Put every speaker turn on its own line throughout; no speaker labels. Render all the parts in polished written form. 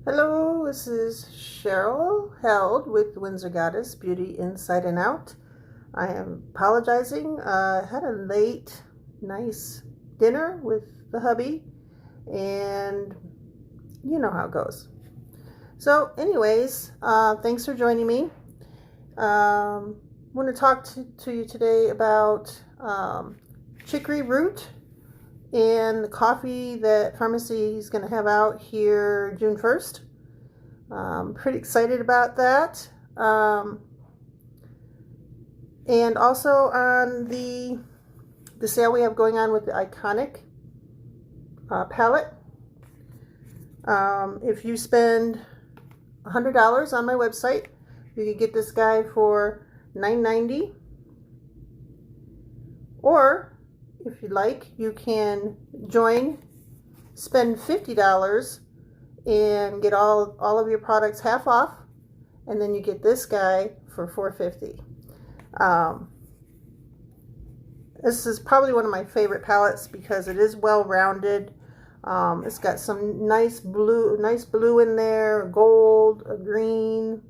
Hello, this is Cheryl Held with Windsor Goddess Beauty Inside and Out. I am apologizing. I had a late, nice dinner with the hubby, and you know how it goes. So, anyways, thanks for joining me. I want to talk to you today about chicory root and the coffee that Pharmacy is going to have out here June 1st. Pretty excited about that. And also on the sale we have going on with the Iconic palette. If you spend $100 on my website, you can get this guy for $9.90. Or if you'd like, you can spend $50 and get all of your products half off, and then you get this guy for $4.50. This is probably one of my favorite palettes because it is well rounded. It's got some nice blue in there, gold, a green,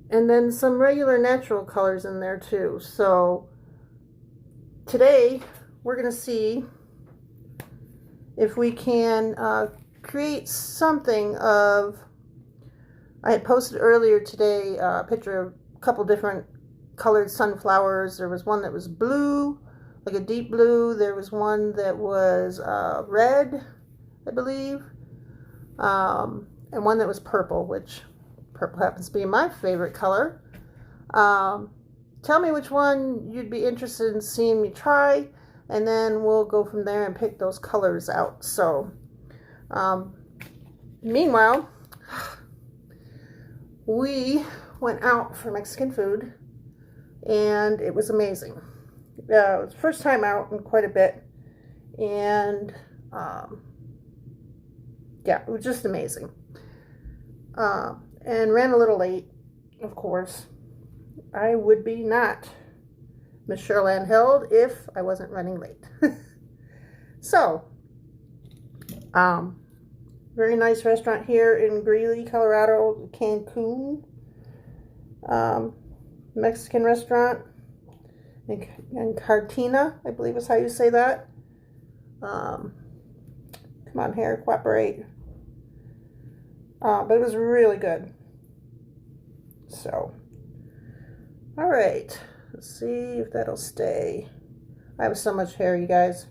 and then some regular natural colors in there too. So today we're going to see if we can create something of, I had posted earlier today a picture of a couple different colored sunflowers. There was one that was blue, like a deep blue. There was one that was red, I believe, and one that was purple, which purple happens to be my favorite color. Tell me which one you'd be interested in seeing me try, and then we'll go from there and pick those colors out. So, meanwhile, we went out for Mexican food, and it was amazing. It was the first time out in quite a bit, and yeah, it was just amazing. And ran a little late, of course. I would be not Miss Cheryl Held if I wasn't running late. So, very nice restaurant here in Greeley, Colorado, Cancun. Mexican restaurant in Cartina, I believe is how you say that. Come on here, cooperate. But it was really good. So, all right. Let's see if that'll stay. I have so much hair, you guys.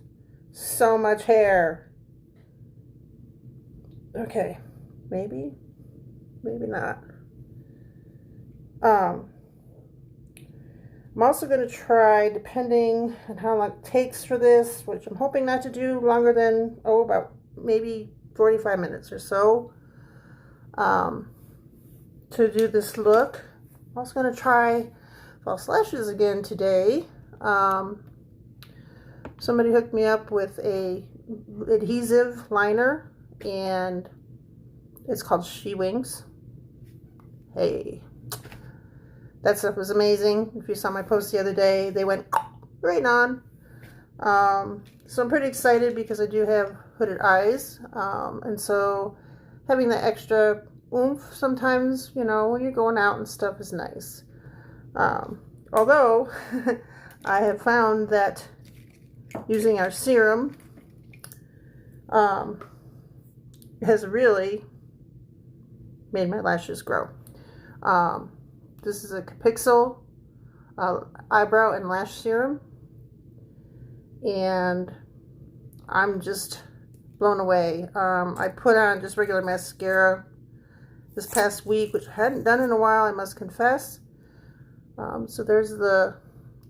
So much hair. Okay. Maybe not. I'm also going to try, depending on how long it takes for this, which I'm hoping not to do longer than, about maybe 45 minutes or so, to do this look. I'm also going to try false lashes again today. Somebody hooked me up with a adhesive liner, and it's called She Wings. Hey, that stuff was amazing. If you saw my post the other day, they went right on. So I'm pretty excited because I do have hooded eyes, and so having that extra oomph sometimes, when you're going out and stuff, is nice. Although I have found that using our serum has really made my lashes grow. This is a Capixyl eyebrow and lash serum, and I'm just blown away. I put on just regular mascara this past week, which I hadn't done in a while, I must confess. So there's I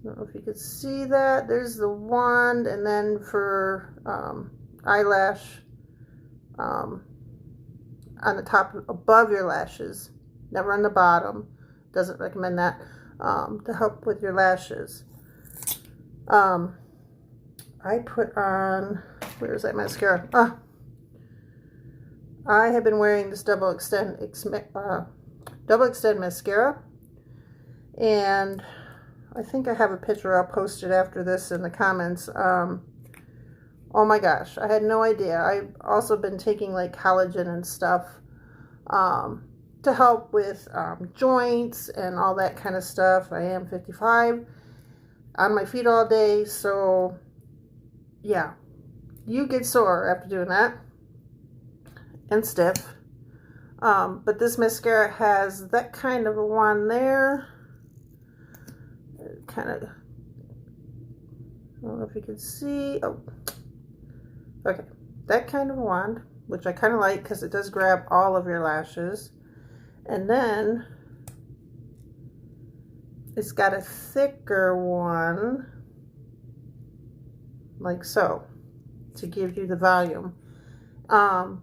don't know if you could see that, there's the wand, and then for eyelash on the top above your lashes, never on the bottom, doesn't recommend that, to help with your lashes. I put on, where's that mascara? I have been wearing this double extend mascara, and I think I have a picture. I'll post it after this in the comments. Oh my gosh, I had no idea. I've also been taking like collagen and stuff to help with joints and all that kind of stuff. I am 55, on my feet all day, so yeah, you get sore after doing that and stiff. But this mascara has that kind of a wand there. Kind of, I don't know if you can see. Oh, okay, that kind of wand, which I kind of like because it does grab all of your lashes. And then it's got a thicker one, like so, to give you the volume. I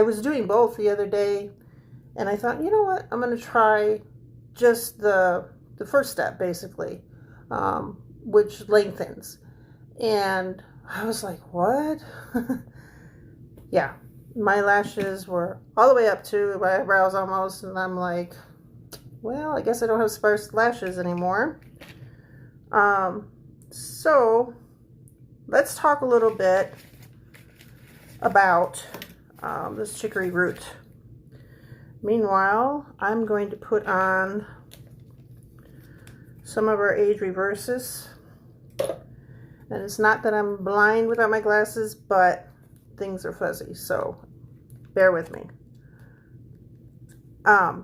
was doing both the other day, and I thought, you know what, I'm going to try just the first step, basically, which lengthens. And I was like, what? Yeah, my lashes were all the way up to my eyebrows almost, and I'm like, well, I guess I don't have sparse lashes anymore. So let's talk a little bit about this chicory root. Meanwhile, I'm going to put on some of our Age Reverses. And it's not that I'm blind without my glasses, but things are fuzzy, so bear with me.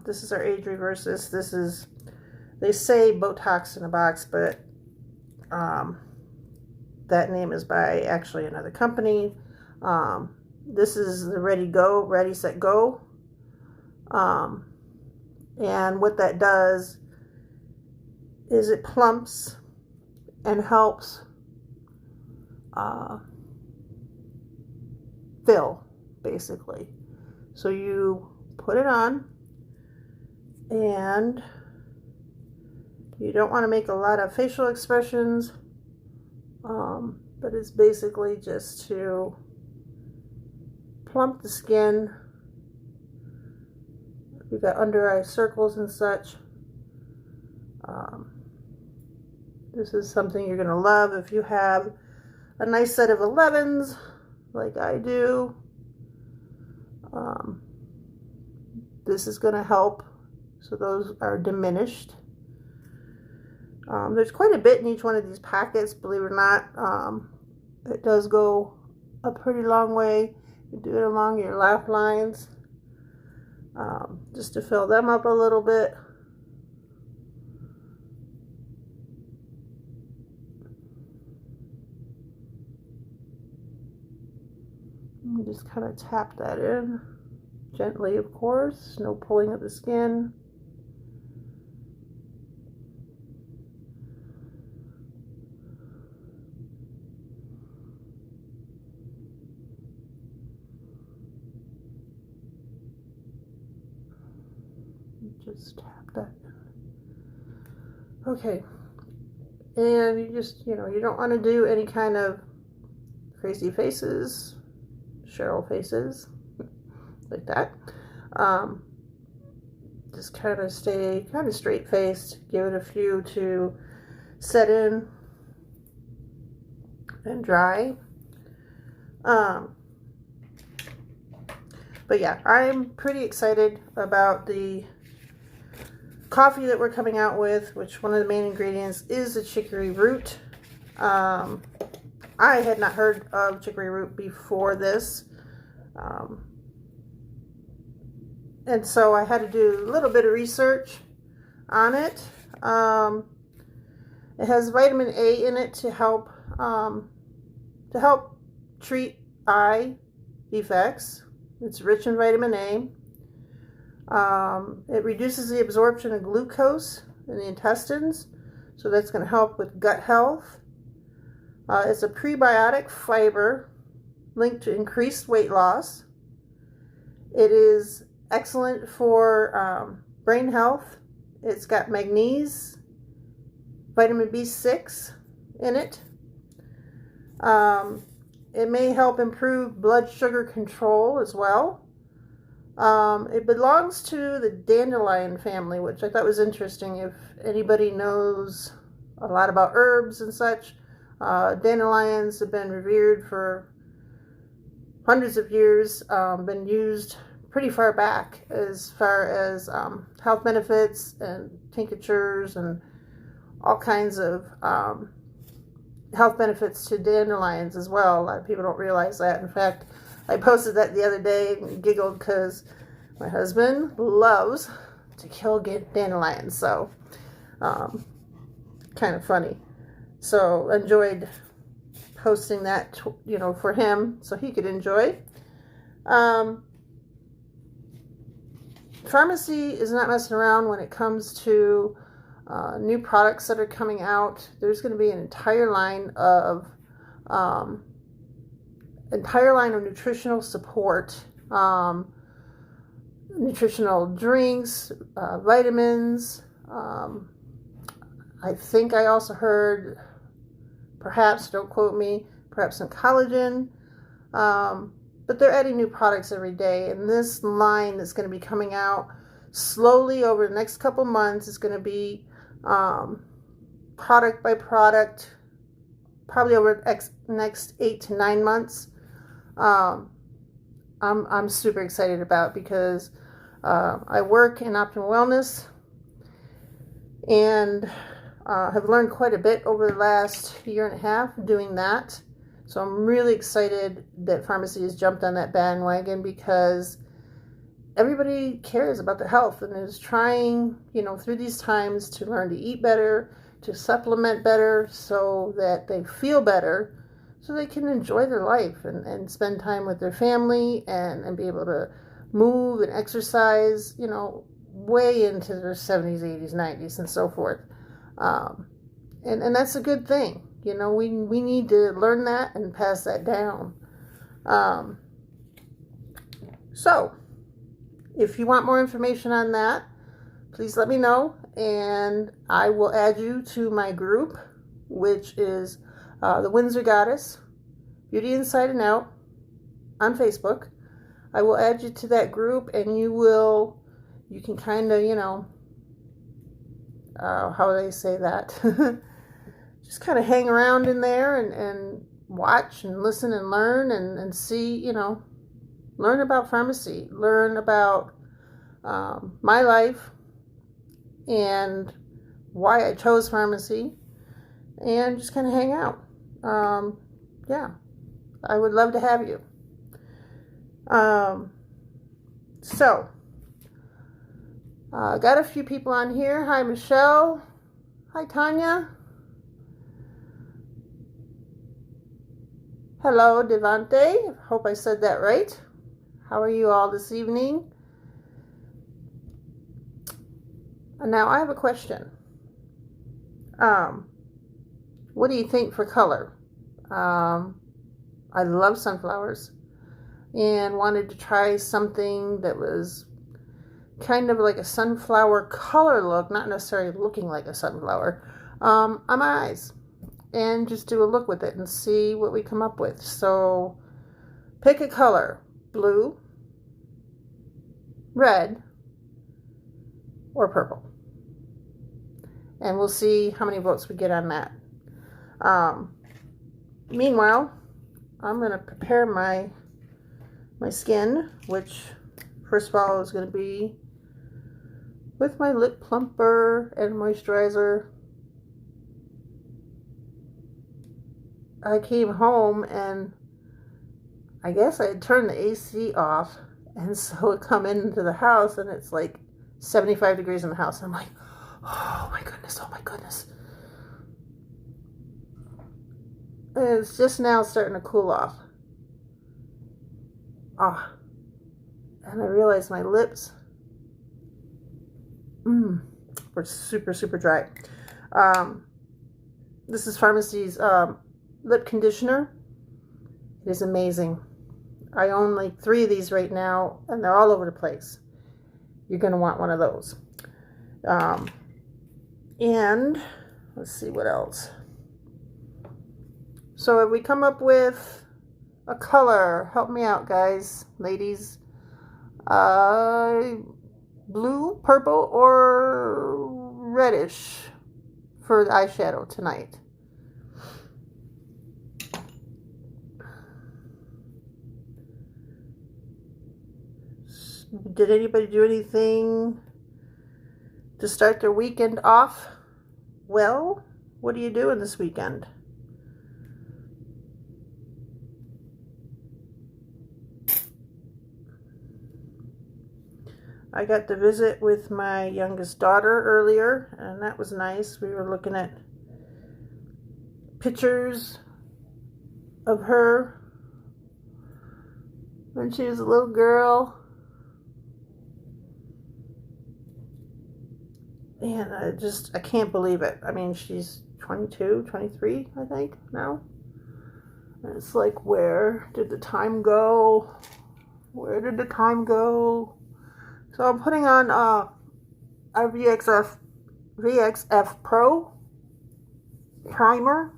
This is our Age Reverses. This is, they say Botox in a box, but that name is by actually another company. This is the Ready Set Go. And what that does is it plumps and helps fill, basically. So you put it on, and you don't want to make a lot of facial expressions, but it's basically just to plump the skin. We've got under eye circles and such. This is something you're going to love if you have a nice set of 11s like I do. This is going to help, so those are diminished. There's quite a bit in each one of these packets, believe it or not. It does go a pretty long way. You do it along your laugh lines, just to fill them up a little bit. And just kind of tap that in gently, of course, no pulling of the skin. Just tap that in. Okay, and you just, you don't want to do any kind of crazy faces, Cheryl faces, like that. Just kind of stay kind of straight faced, give it a few to set in and dry. But yeah, I'm pretty excited about the coffee that we're coming out with, which one of the main ingredients is the chicory root. I had not heard of chicory root before this. And so I had to do a little bit of research on it. It has vitamin A in it to help treat eye defects. It's rich in vitamin A. It reduces the absorption of glucose in the intestines, so that's going to help with gut health. It's a prebiotic fiber linked to increased weight loss. It is excellent for brain health. It's got magnesium, vitamin B6 in it. It may help improve blood sugar control as well. It belongs to the dandelion family, which I thought was interesting. If anybody knows a lot about herbs and such, Dandelions have been revered for hundreds of years, been used pretty far back as far as health benefits and tinctures and all kinds of health benefits to dandelions as well. A lot of people don't realize that. In fact, I posted that the other day and giggled because my husband loves to kill dandelions, so kind of funny. So enjoyed posting that, for him so he could enjoy. Pharmacy is not messing around when it comes to new products that are coming out. There's going to be an entire line of nutritional support, nutritional drinks, vitamins. I think I also heard, perhaps, don't quote me, perhaps some collagen. But they're adding new products every day. And this line that's going to be coming out slowly over the next couple months is going to be product by product, probably over the next 8 to 9 months. I'm super excited about, because I work in Optimal Wellness and have learned quite a bit over the last year and a half doing that. So I'm really excited that pharmacy has jumped on that bandwagon, because everybody cares about their health and is trying, through these times to learn to eat better, to supplement better so that they feel better, so they can enjoy their life and spend time with their family and be able to move and exercise, way into their 70s, 80s, 90s, and so forth. And that's a good thing. We need to learn that and pass that down. So, if you want more information on that, please let me know, and I will add you to my group, which is the Windsor Goddess, Beauty Inside and Out, on Facebook. I will add you to that group, and you can kind of, how do they say that? Just kind of hang around in there and watch and listen and learn and see, learn about pharmacy, learn about my life and why I chose pharmacy, and just kind of hang out. Yeah, I would love to have you. So, got a few people on here. Hi, Michelle. Hi, Tanya. Hello, Devante. Hope I said that right. How are you all this evening? Now, I have a question. What do you think for color? I love sunflowers and wanted to try something that was kind of like a sunflower color look, not necessarily looking like a sunflower, on my eyes, and just do a look with it and see what we come up with. So pick a color: blue, red, or purple, and we'll see how many votes we get on that. Meanwhile, I'm going to prepare my skin, which first of all is going to be with my lip plumper and moisturizer. I came home and I guess I had turned the AC off, and so I come into the house and it's like 75 degrees in the house. I'm like, oh my goodness. And it's just now starting to cool off. And I realized my lips were super, super dry. This is Pharmacy's lip conditioner. It is amazing. I own like 3 of these right now, and they're all over the place. You're going to want one of those. And let's see what else. So if we come up with a color, help me out, guys, ladies. Blue, purple, or reddish for the eyeshadow tonight. Did anybody do anything to start their weekend off well? What are you doing this weekend? I got to visit with my youngest daughter earlier, and that was nice. We were looking at pictures of her when she was a little girl. And I can't believe it. I mean, she's 22, 23, I think, now. And it's like, where did the time go? Where did the time go? So I'm putting on our VXF Pro primer.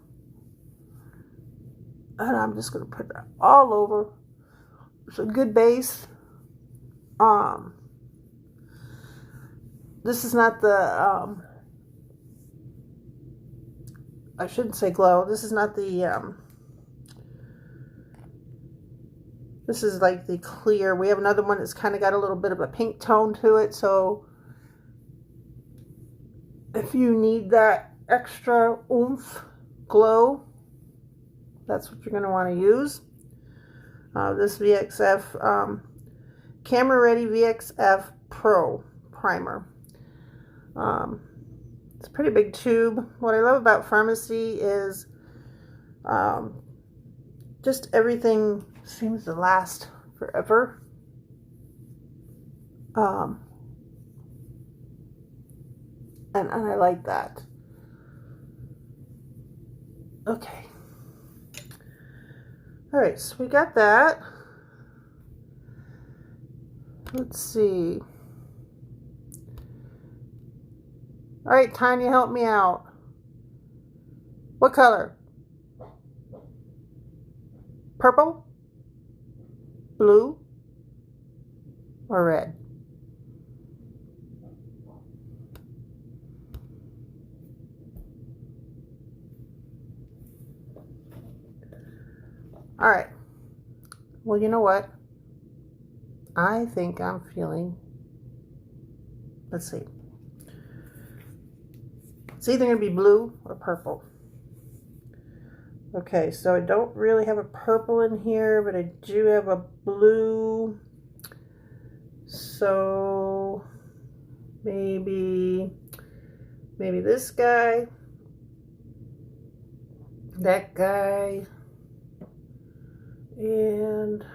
And I'm just going to put that all over. It's a good base. This is not the, I shouldn't say glow. This is not the, this is like the clear. We have another one that's kind of got a little bit of a pink tone to it. So if you need that extra oomph glow, that's what you're going to want to use. This VXF, Camera Ready VXF Pro primer. It's a pretty big tube. What I love about Pharmacy is just everything seems to last forever. And I like that. Okay. All right, so we got that. Let's see. All right, Tanya, help me out. What color? Purple? Blue? Or red? All right. Well, you know what? I think I'm feeling, let's see. It's either going to be blue or purple. Okay, so I don't really have a purple in here, but I do have a blue. So maybe this guy, that guy, and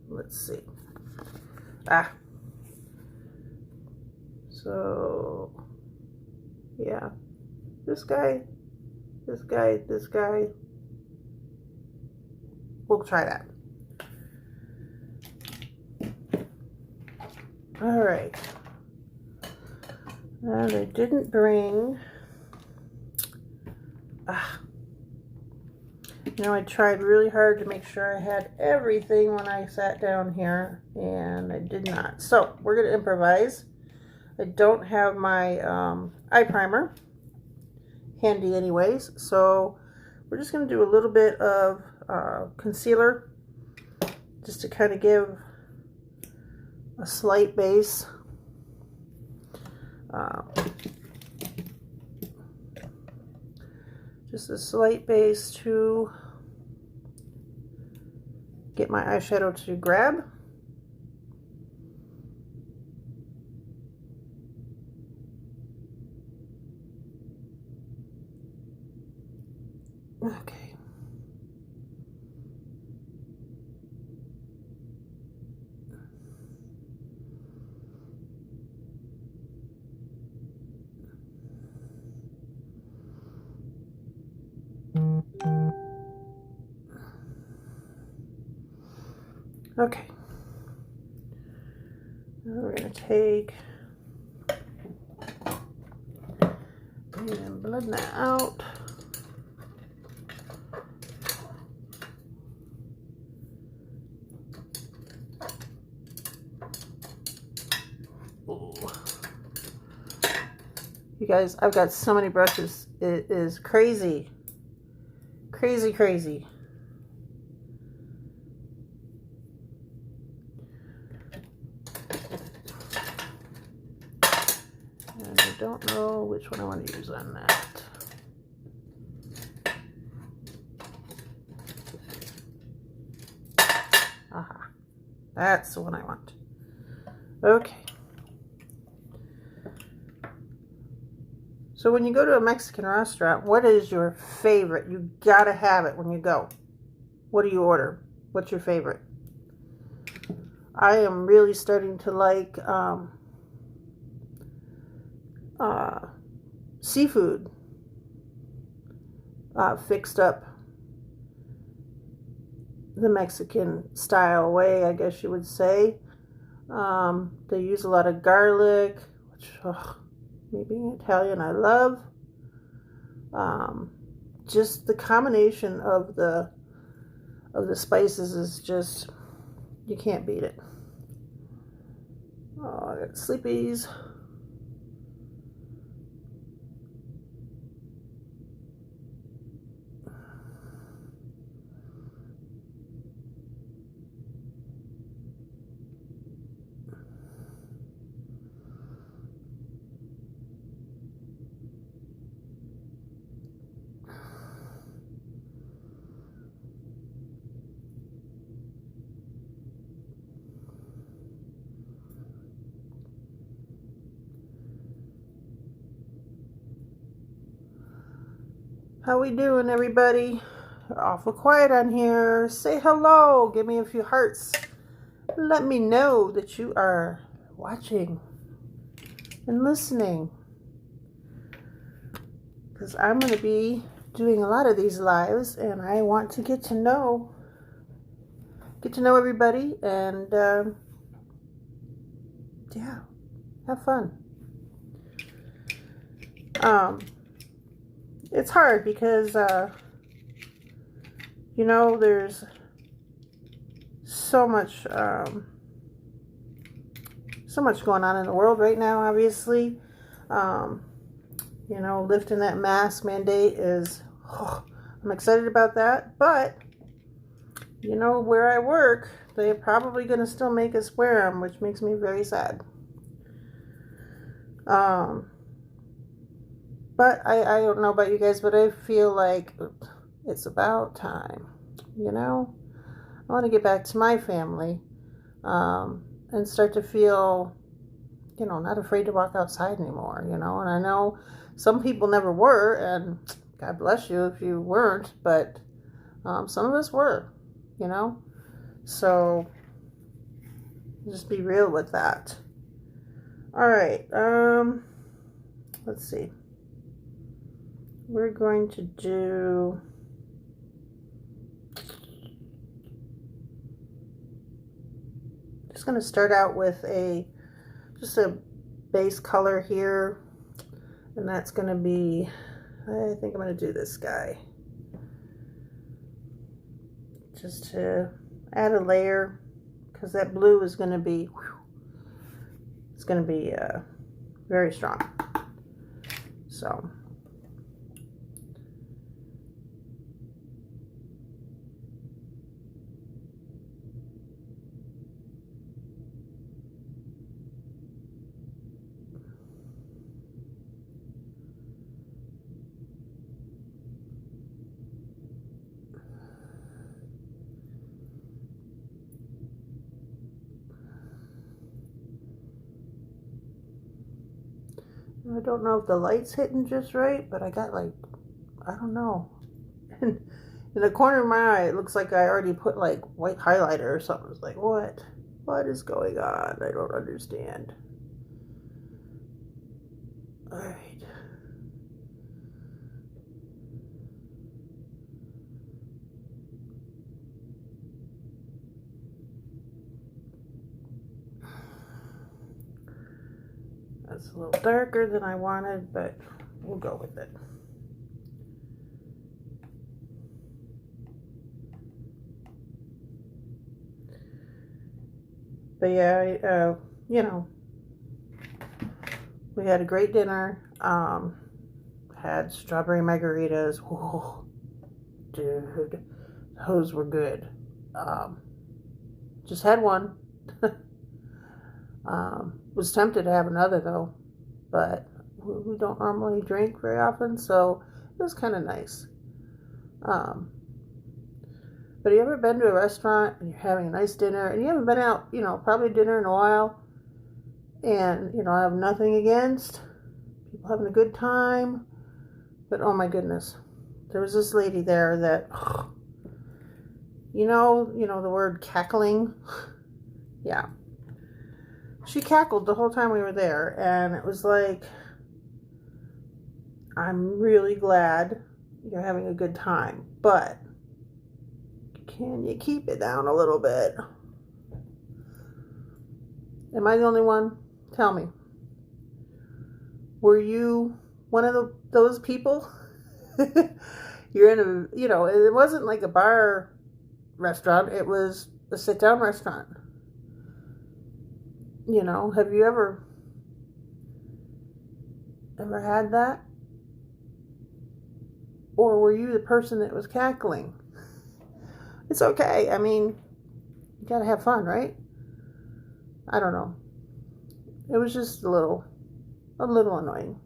let's see. So yeah, this guy, this guy, this guy. We'll try that. All right. And I didn't bring. You know, I tried really hard to make sure I had everything when I sat down here, and I did not. So we're going to improvise. I don't have my eye primer handy anyways, so we're just going to do a little bit of concealer just to kind of give a slight base. Just a slight base to get my eyeshadow to grab. Okay. Okay. Now we're going to take and blend that out. Ooh. You guys, I've got so many brushes. It is crazy. Crazy, crazy. don't know which one I want to use on that. Aha. That's the one I want. Okay. So when you go to a Mexican restaurant, what is your favorite? You gotta have it when you go. What do you order? What's your favorite? I am really starting to like seafood fixed up the Mexican style way, I guess you would say. They use a lot of garlic, which me being Italian, I love. Just the combination of the spices is just, you can't beat it. Oh, I got sleepies. How we doing, everybody? Awful quiet on here. Say hello. Give me a few hearts. Let me know that you are watching and listening, because I'm going to be doing a lot of these lives, and I want to get to know everybody, and yeah, have fun. It's hard because you know, there's so much going on in the world right now, obviously. You know, lifting that mask mandate is, I'm excited about that, but you know, where I work, they're probably going to still make us wear them, which makes me very sad. But I don't know about you guys, but I feel like it's about time, you know? I want to get back to my family and start to feel, you know, not afraid to walk outside anymore, you know? And I know some people never were, and God bless you if you weren't, but some of us were, you know? So just be real with that. All right, let's see. We're going to do just going to start out with just a base color here, and that's going to be, I think I'm going to do this guy just to add a layer, because that blue is going to be, it's going to be very strong. So I don't know if the light's hitting just right, but I got like, I don't know. In the corner of my eye, it looks like I already put like white highlighter or something. It's like, what? What is going on? I don't understand. All right. That's a little darker than I wanted, but we'll go with it. But yeah, you know, we had a great dinner. Had strawberry margaritas. Whoa, dude, those were good. Just had one. Was tempted to have another though, but who don't normally drink very often, so it was kind of nice. But have you ever been to a restaurant and you're having a nice dinner and you haven't been out, probably dinner in a while, and, I have nothing against people having a good time, but oh my goodness, there was this lady there that, the word cackling? Yeah. She cackled the whole time we were there, and it was like, I'm really glad you're having a good time, but can you keep it down a little bit? Am I the only one? Tell me. Were you one of those people? You're in a, it wasn't like a bar restaurant. It was a sit-down restaurant. Have you ever had that? Or were you the person that was cackling? It's okay. I mean, you gotta have fun, right? I don't know. It was just a little annoying.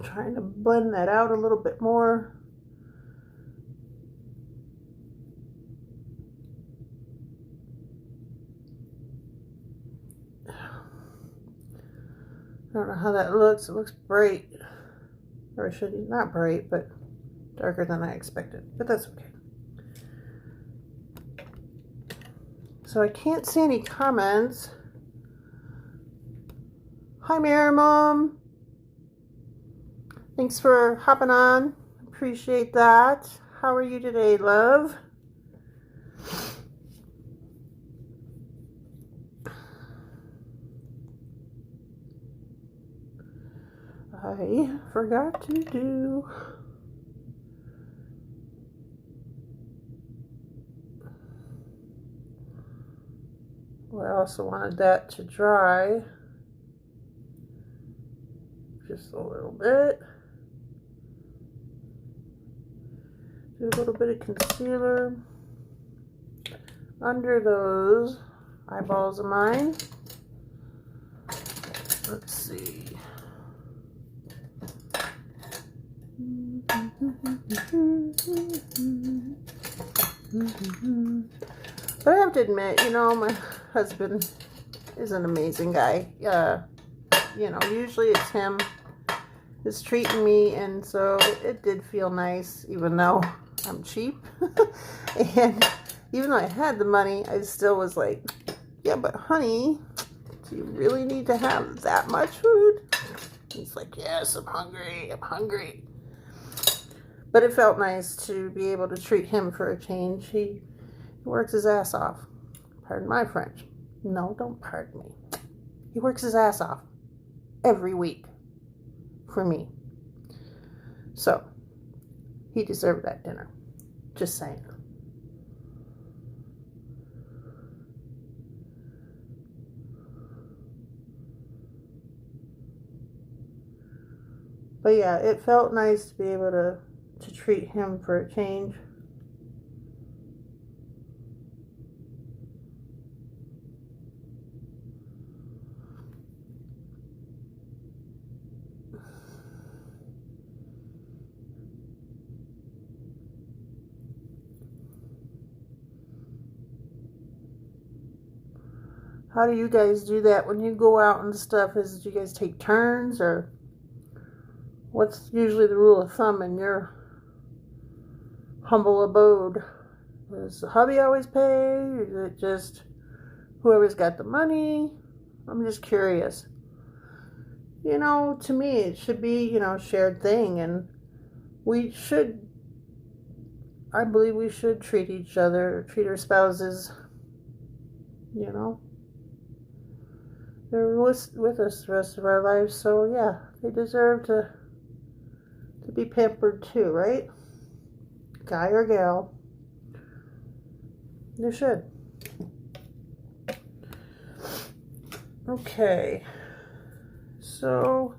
Trying to blend that out a little bit more. I don't know how that looks. It looks bright. Or should not bright, but darker than I expected. But that's okay. So I can't see any comments. Hi, Mary Mom. Thanks for hopping on. Appreciate that. How are you today, love? I forgot to do. Well, I also wanted that to dry just a little bit. Do a little bit of concealer under those eyeballs of mine. Let's see. But I have to admit, my husband is an amazing guy. Usually it's him who's treating me, and so it did feel nice, even though I'm cheap. And even though I had the money, I still was like, yeah, but honey, do you really need to have that much food? He's like, yes, I'm hungry. But it felt nice to be able to treat him for a change. He works his ass off. Pardon my French. No, don't pardon me. He works his ass off every week for me. So, he deserved that dinner. Just saying. But yeah, it felt nice to be able to treat him for a change. How do you guys do that when you go out and stuff? Do you guys take turns, or what's usually the rule of thumb in your humble abode? Does the hubby always pay, or is it just whoever's got the money? I'm just curious. To me, it should be, a shared thing, and I believe we should treat each other, treat our spouses, they're with us the rest of our lives, so yeah, they deserve to be pampered too, right? guy or gal. You should. Okay, so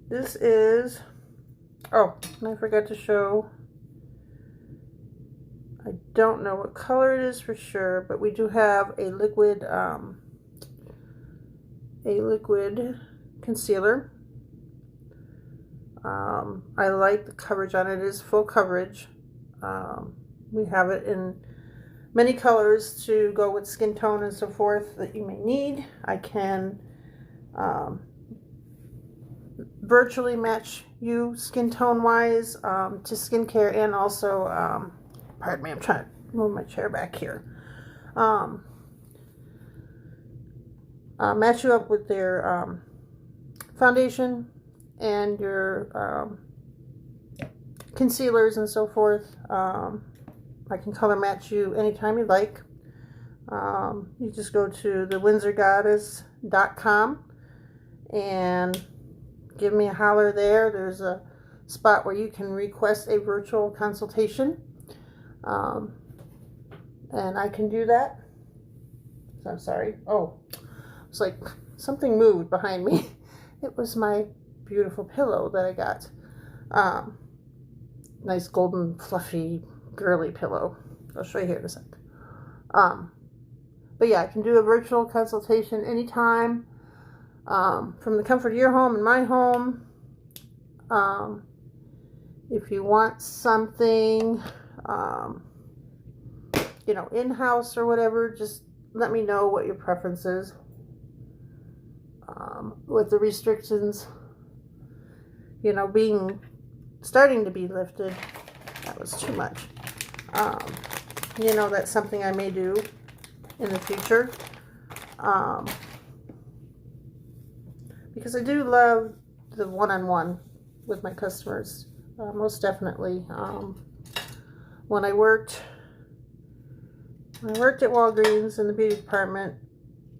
this is, oh, and I forgot to show, I don't know what color it is for sure, but we do have a liquid concealer. I like the coverage on it. It is full coverage. We have it in many colors to go with skin tone and so forth that you may need. I can virtually match you skin tone wise to skincare, and also pardon me, I'm trying to move my chair back here. Match you up with their foundation and your concealers and so forth. I can color match you anytime you'd like. You just go to thewindsorgoddess.com and give me a holler there. There's a spot where you can request a virtual consultation, and I can do that. I'm sorry. Oh, it's like something moved behind me. It was my beautiful pillow that I got. Nice golden fluffy girly pillow. I'll show you here in a sec. But yeah, I can do a virtual consultation anytime, from the comfort of your home and my home. If you want something, in-house or whatever, just let me know what your preference is. With the restrictions, starting to be lifted, that was too much. That's something I may do in the future. Because I do love the one-on-one with my customers, most definitely. When I worked at Walgreens in the beauty department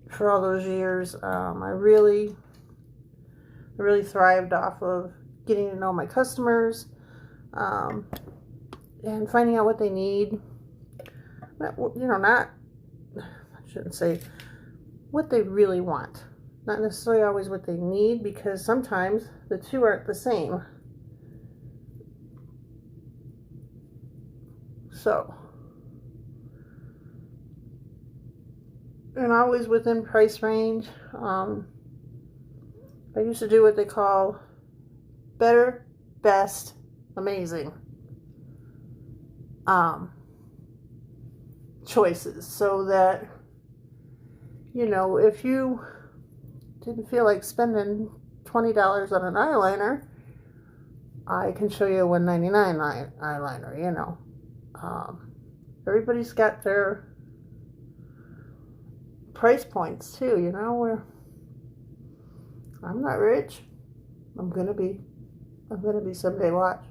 for all those years, I really thrived off of getting to know my customers, and finding out what they need. I shouldn't say what they really want. Not necessarily always what they need, because sometimes the two aren't the same. So, and always within price range. I used to do what they call better, best, amazing choices, so that if you didn't feel like spending $20 on an eyeliner, I can show you a $1.99 eyeliner. Everybody's got their price points too, where I'm not rich. I'm gonna be someday. Watch.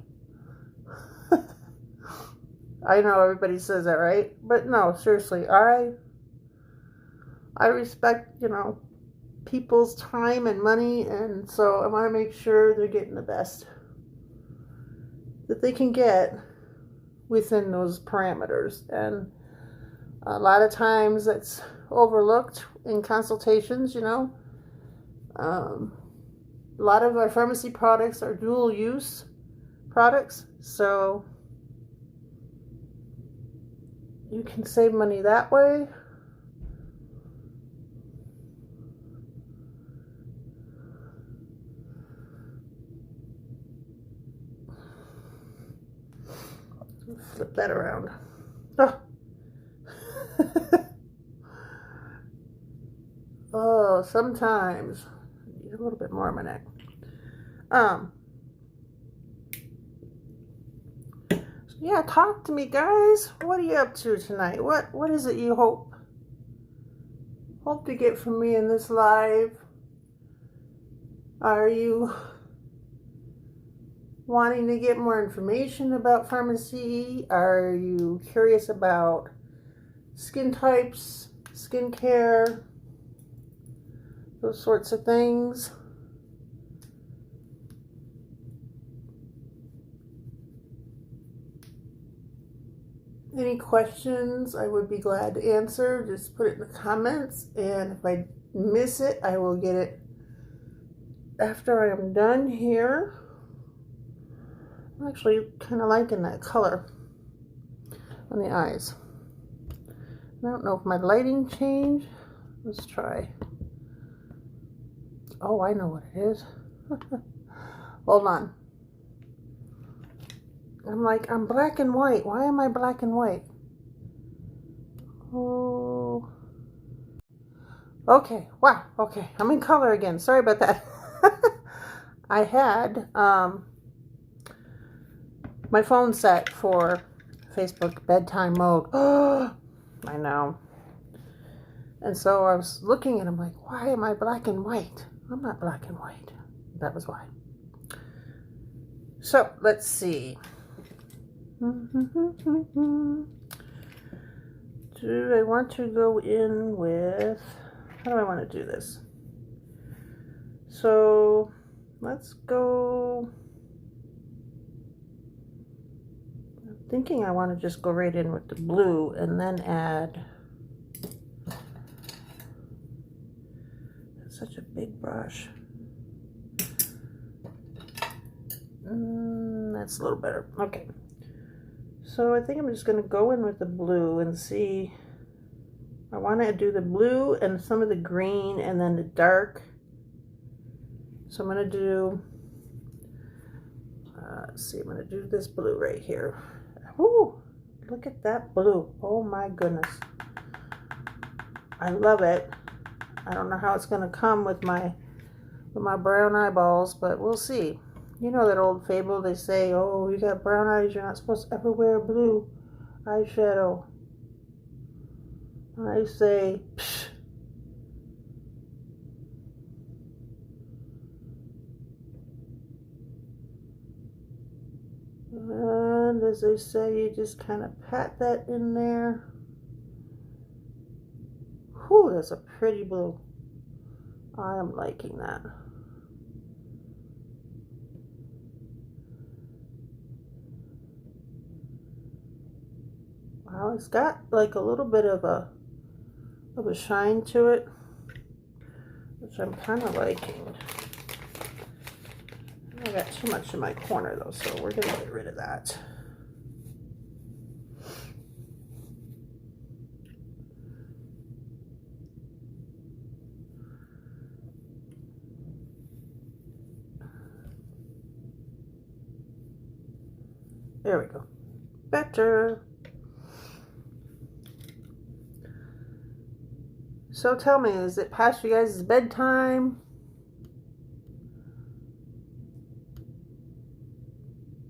I know everybody says that, right? But no, seriously, I respect, people's time and money, and so I want to make sure they're getting the best that they can get within those parameters. And a lot of times that's overlooked in consultations. A lot of our pharmacy products are dual use products, so you can save money that way. Flip that around. Oh, oh, sometimes I need a little bit more on my neck. Yeah, talk to me, guys. What are you up to tonight? What is it you hope to get from me in this live? Are you wanting to get more information about pharmacy? Are you curious about skin types, skincare, those sorts of things? Any questions, I would be glad to answer. Just put it in the comments, and if I miss it, I will get it after I am done here. I'm actually kind of liking that color on the eyes. I don't know if my lighting changed. Let's try. Oh, I know what it is. Hold on. I'm black and white. Why am I black and white? Oh. Okay. Wow. Okay. I'm in color again. Sorry about that. I had my phone set for Facebook bedtime mode. Oh, I know. And so I was looking and I'm like, why am I black and white? I'm not black and white. That was why. So let's see. Do I want to go in with, how do I want to do this? So let's go, I'm thinking I want to just go right in with the blue and then add, it's such a big brush. That's a little better. Okay. So I think I'm just going to go in with the blue and see. I want to do the blue and some of the green and then the dark. So I'm going to do, let's see, I'm going to do this blue right here. Ooh, look at that blue. Oh my goodness. I love it. I don't know how it's going to come with my brown eyeballs, but we'll see. You know that old fable, they say, oh, you got brown eyes, you're not supposed to ever wear blue eyeshadow. I say, psh. And as they say, you just kind of pat that in there. Whew, that's a pretty blue. I am liking that. Wow, it's got like a little bit of a shine to it, which I'm kind of liking. I got too much in my corner though, so we're gonna get rid of that. There we go. Better. So tell me, is it past you guys' bedtime?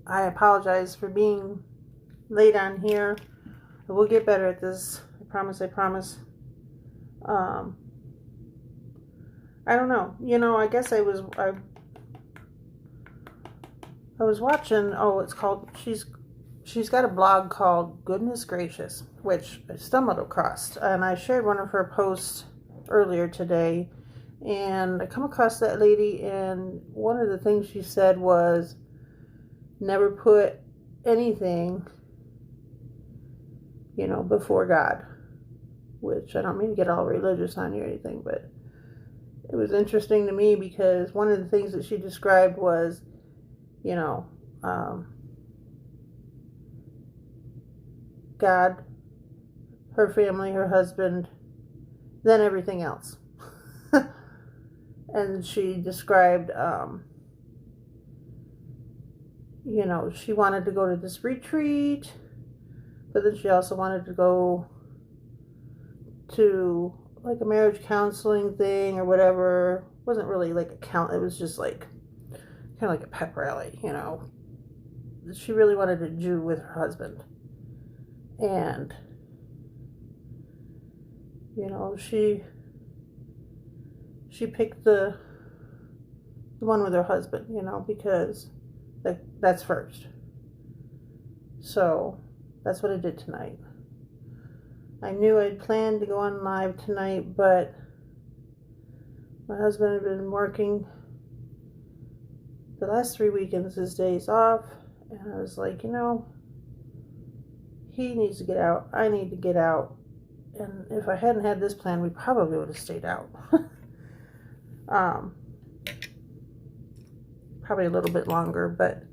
I apologize for being late on here. I will get better at this. I promise, I promise. I don't know. You know, I guess I was watching, oh, it's called, she's got a blog called Goodness Gracious, which I stumbled across, and I shared one of her posts earlier today, and I come across that lady, and one of the things she said was, never put anything, you know, before God, which I don't mean to get all religious on you or anything, but it was interesting to me because one of the things that she described was, you know, God, her family, her husband, then everything else. And she described, you know, she wanted to go to this retreat, but then she also wanted to go to like a marriage counseling thing or whatever. It wasn't really like it was just like kind of like a pep rally, you know. She really wanted a Jew with her husband. And, you know, she picked the one with her husband, you know, because that's first. So that's what I did tonight. I knew I'd planned to go on live tonight, but my husband had been working the last 3 weekends, his days off, and I was like, you know, He needs to get out. I need to get out. And if I hadn't had this plan, we probably would have stayed out. Probably a little bit longer, but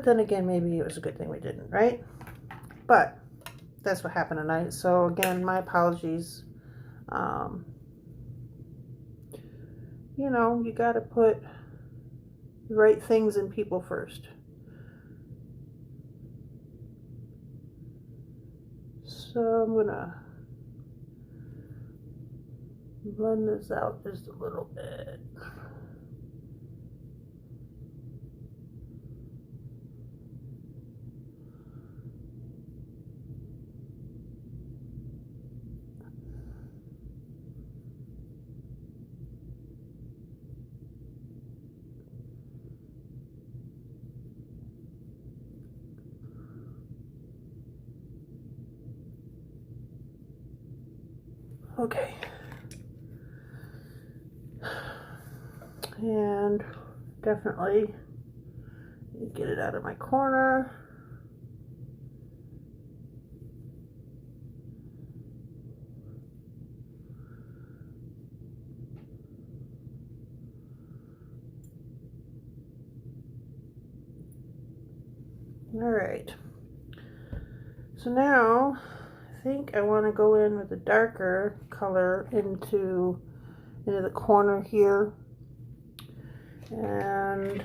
then again, maybe it was a good thing we didn't, right? But that's what happened tonight. So again, my apologies. You know, you got to put the right things in people first. So I'm gonna blend this out just a little bit. Okay. And definitely get it out of my corner. All right. So now I think I want to go in with a darker color into the corner here. And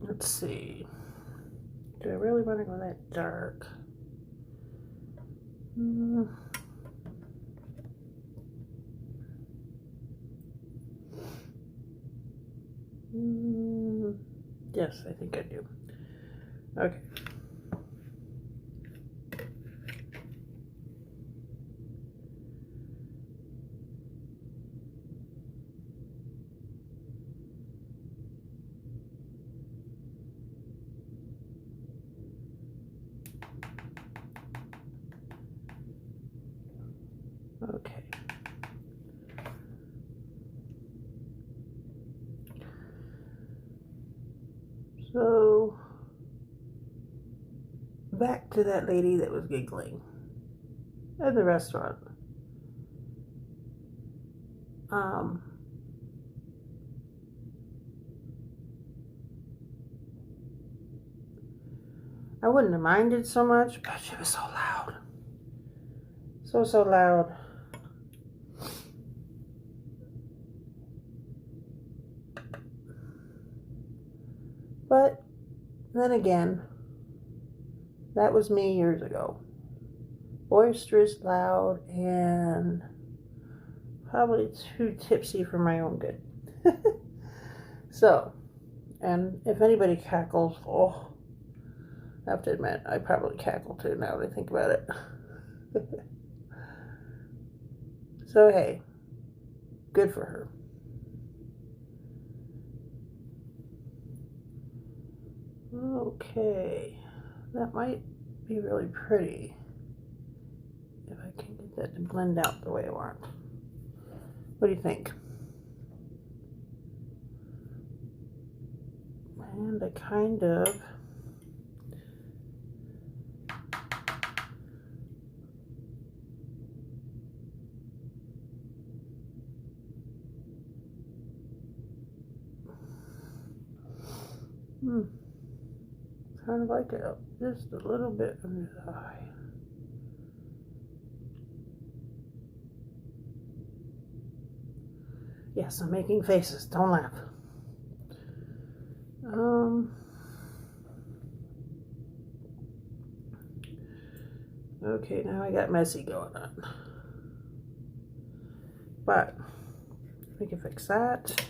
let's see. Do I really want to go that dark? Yes, I think I do. Okay. Okay. So back to that lady that was giggling at the restaurant. I wouldn't have minded so much, but she was so loud. So loud. But then again, that was me years ago. Boisterous, loud, and probably too tipsy for my own good. So, and if anybody cackles, oh, I have to admit, I probably cackle too now that I think about it. So, hey, good for her. Okay, that might be really pretty if I can get that to blend out the way I want. What do you think? And I kind of kind of like it up just a little bit under the eye. Yes, I'm making faces. Don't laugh. Okay, now I got messy going on. But we can fix that.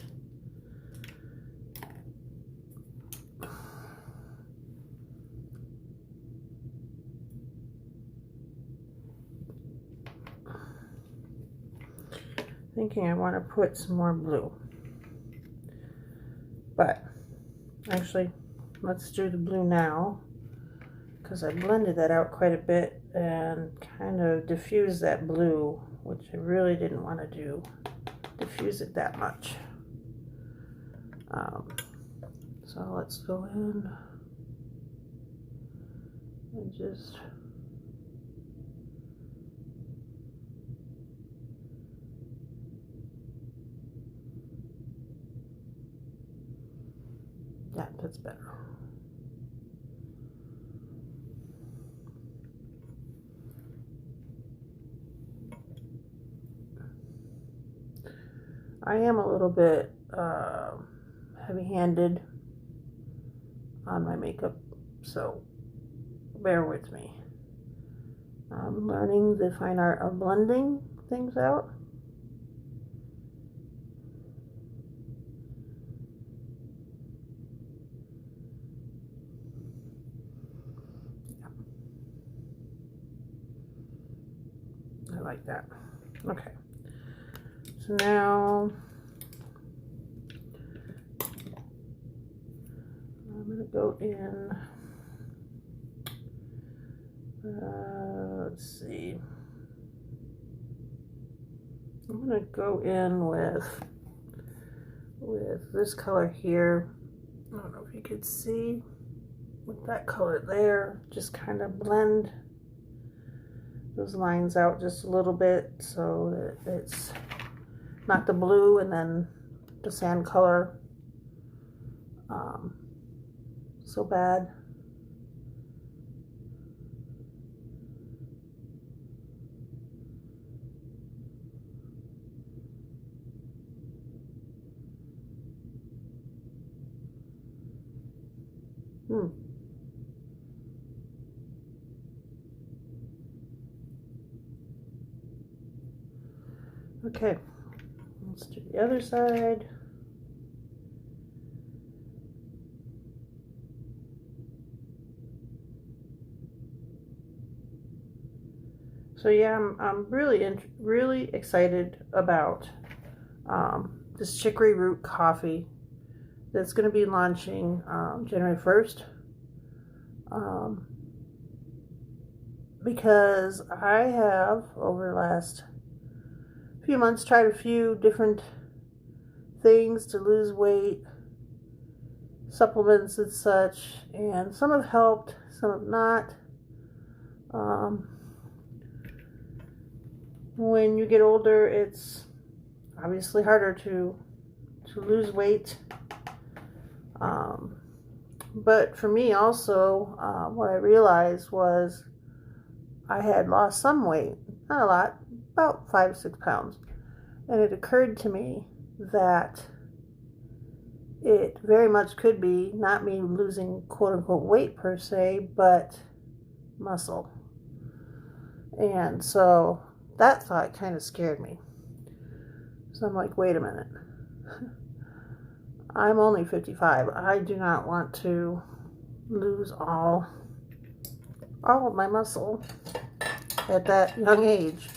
Thinking I want to put some more blue. But actually, let's do the blue now, because I blended that out quite a bit and kind of diffused that blue, which I really didn't want to do, diffuse it that much. So So let's go in and just yeah, that's better. I am a little bit heavy-handed on my makeup, so bear with me. I'm learning the fine art of blending things out. I like that. Okay. So now I'm going to go in, let's see, I'm going to go in with this color here. I don't know if you could see with that color there, just kind of blend those lines out just a little bit so that it's not the blue and then the sand color so bad. Okay, let's do the other side. So yeah, I'm really excited about this chicory root coffee that's going to be launching January 1st. Because I have, over the last few months, tried a few different things to lose weight, supplements and such, and some have helped, some have not. When you get older, it's obviously harder to lose weight. But for me also, what I realized was I had lost some weight, not a lot, about 5 or 6 pounds. And it occurred to me that it very much could be not me losing quote unquote weight per se, but muscle. And so that thought kind of scared me. So I'm like, wait a minute. I'm only 55. I do not want to lose all of my muscle at that young age.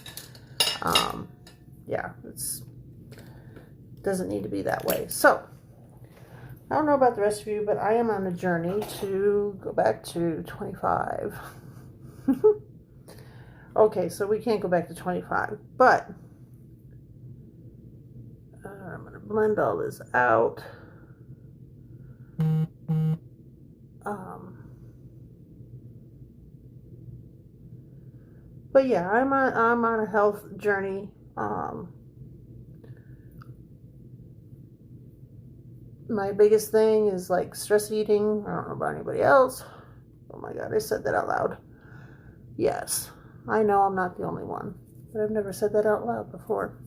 Yeah, doesn't need to be that way. So I don't know about the rest of you, but I am on a journey to go back to 25. Okay, so we can't go back to 25, but I'm going to blend all this out. But yeah, I'm on a health journey. My biggest thing is like stress eating. I don't know about anybody else. Oh my God, I said that out loud. Yes, I know I'm not the only one, but I've never said that out loud before.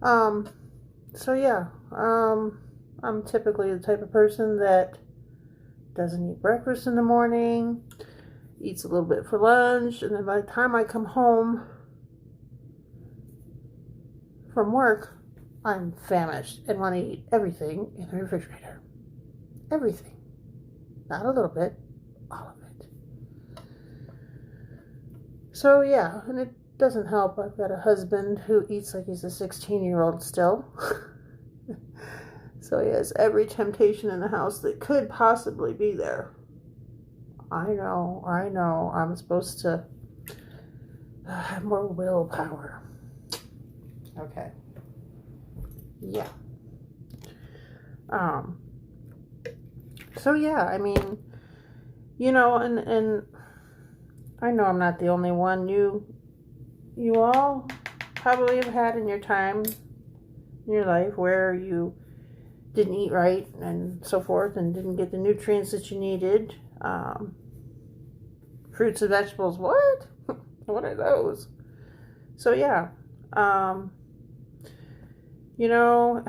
So yeah, I'm typically the type of person that doesn't eat breakfast in the morning, eats a little bit for lunch, and then by the time I come home from work, I'm famished and want to eat everything in the refrigerator. Everything. Not a little bit, all of it. So yeah, and it doesn't help. I've got a husband who eats like he's a 16-year-old still. So he has every temptation in the house that could possibly be there. I know. I'm supposed to have more willpower. Okay. Yeah. So yeah, I mean, and I know I'm not the only one. You all probably have had in your time in your life where you didn't eat right and so forth and didn't get the nutrients that you needed. Fruits and vegetables, what? What are those? So yeah, um, you know,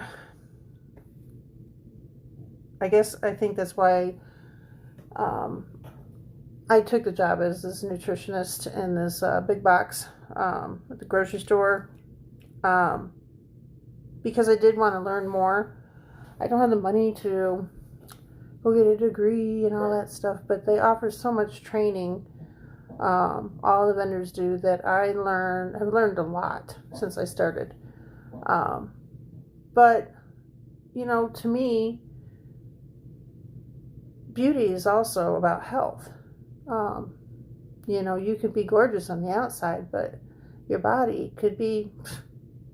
I think that's why um, I took the job as this nutritionist in this big box at the grocery store um, because I did want to learn more. I don't have the money to go get a degree and all that stuff, but they offer so much training. All the vendors do that I've learned a lot since I started. But, to me, beauty is also about health. You could be gorgeous on the outside, but your body could be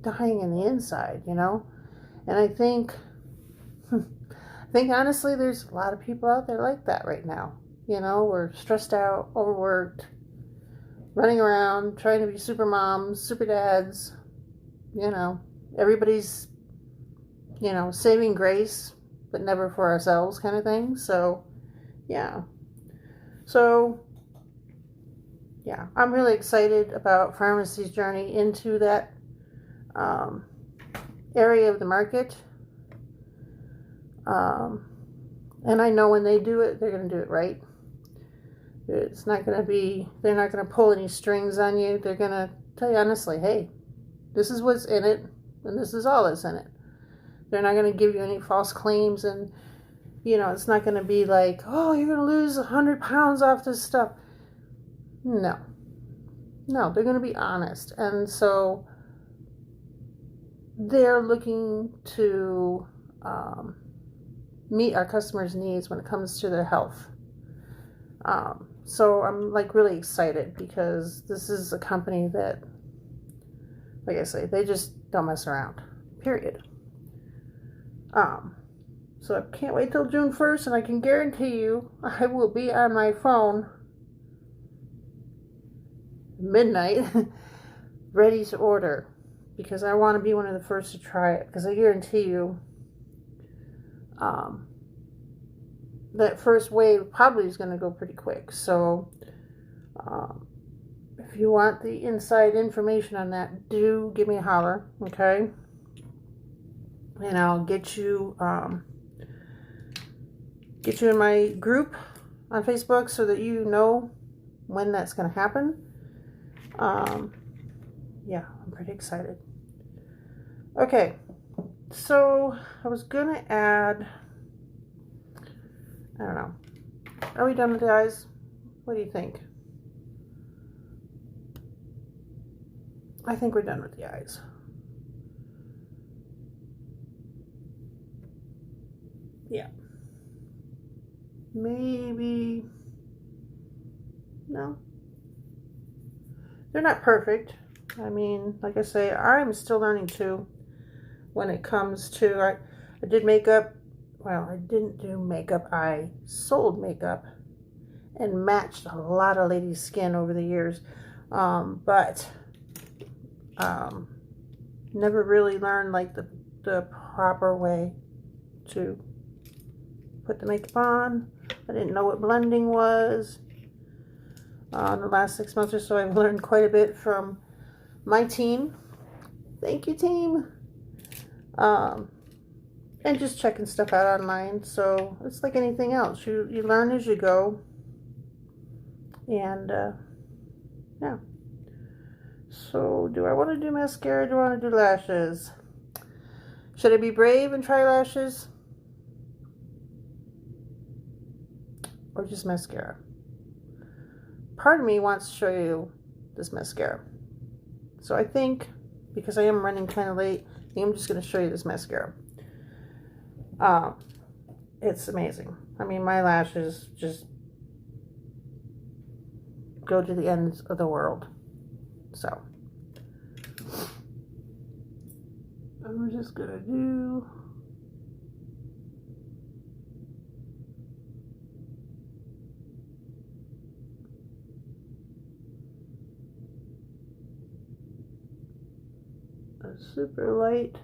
dying in the inside, And I think honestly, there's a lot of people out there like that right now. We're stressed out, overworked, running around, trying to be super moms, super dads. Everybody's, saving grace, but never for ourselves kind of thing. So, yeah. So, yeah, I'm really excited about Farmacy's journey into that area of the market. And I know when they do it, they're going to do it right. It's not going to be, they're not going to pull any strings on you. They're going to tell you honestly, hey, this is what's in it, and this is all that's in it. They're not going to give you any false claims, and, it's not going to be like, oh, you're going to lose 100 pounds off this stuff. No, they're going to be honest. And so they're looking to meet our customers' needs when it comes to their health. So I'm really excited because this is a company that, like I say, they just don't mess around, period. So I can't wait till June 1st, and I can guarantee you I will be on my phone midnight ready to order because I want to be one of the first to try it because I guarantee you that first wave probably is going to go pretty quick. So if you want the inside information on that, do give me a holler, okay? And I'll get you in my group on Facebook so that you know when that's going to happen. Yeah, I'm pretty excited. Okay, so I was going to add, I don't know. Are we done with the eyes? What do you think? I think we're done with the eyes. Yeah. Maybe. No. They're not perfect. I mean, like I say, I'm still learning too when it comes to, I did makeup. Well, I didn't do makeup. I sold makeup and matched a lot of ladies' skin over the years. But never really learned the proper way to put the makeup on. I didn't know what blending was. In the last 6 months or so, I've learned quite a bit from my team. Thank you, team. And just checking stuff out online. So it's like anything else. You learn as you go. And yeah. So do I want to do mascara? Do I want to do lashes? Should I be brave and try lashes? Or just mascara? Part of me wants to show you this mascara. So I think, because I am running kind of late, I think I'm just going to show you this mascara. It's amazing. I mean, my lashes just go to the ends of the world. So I'm just going to do super light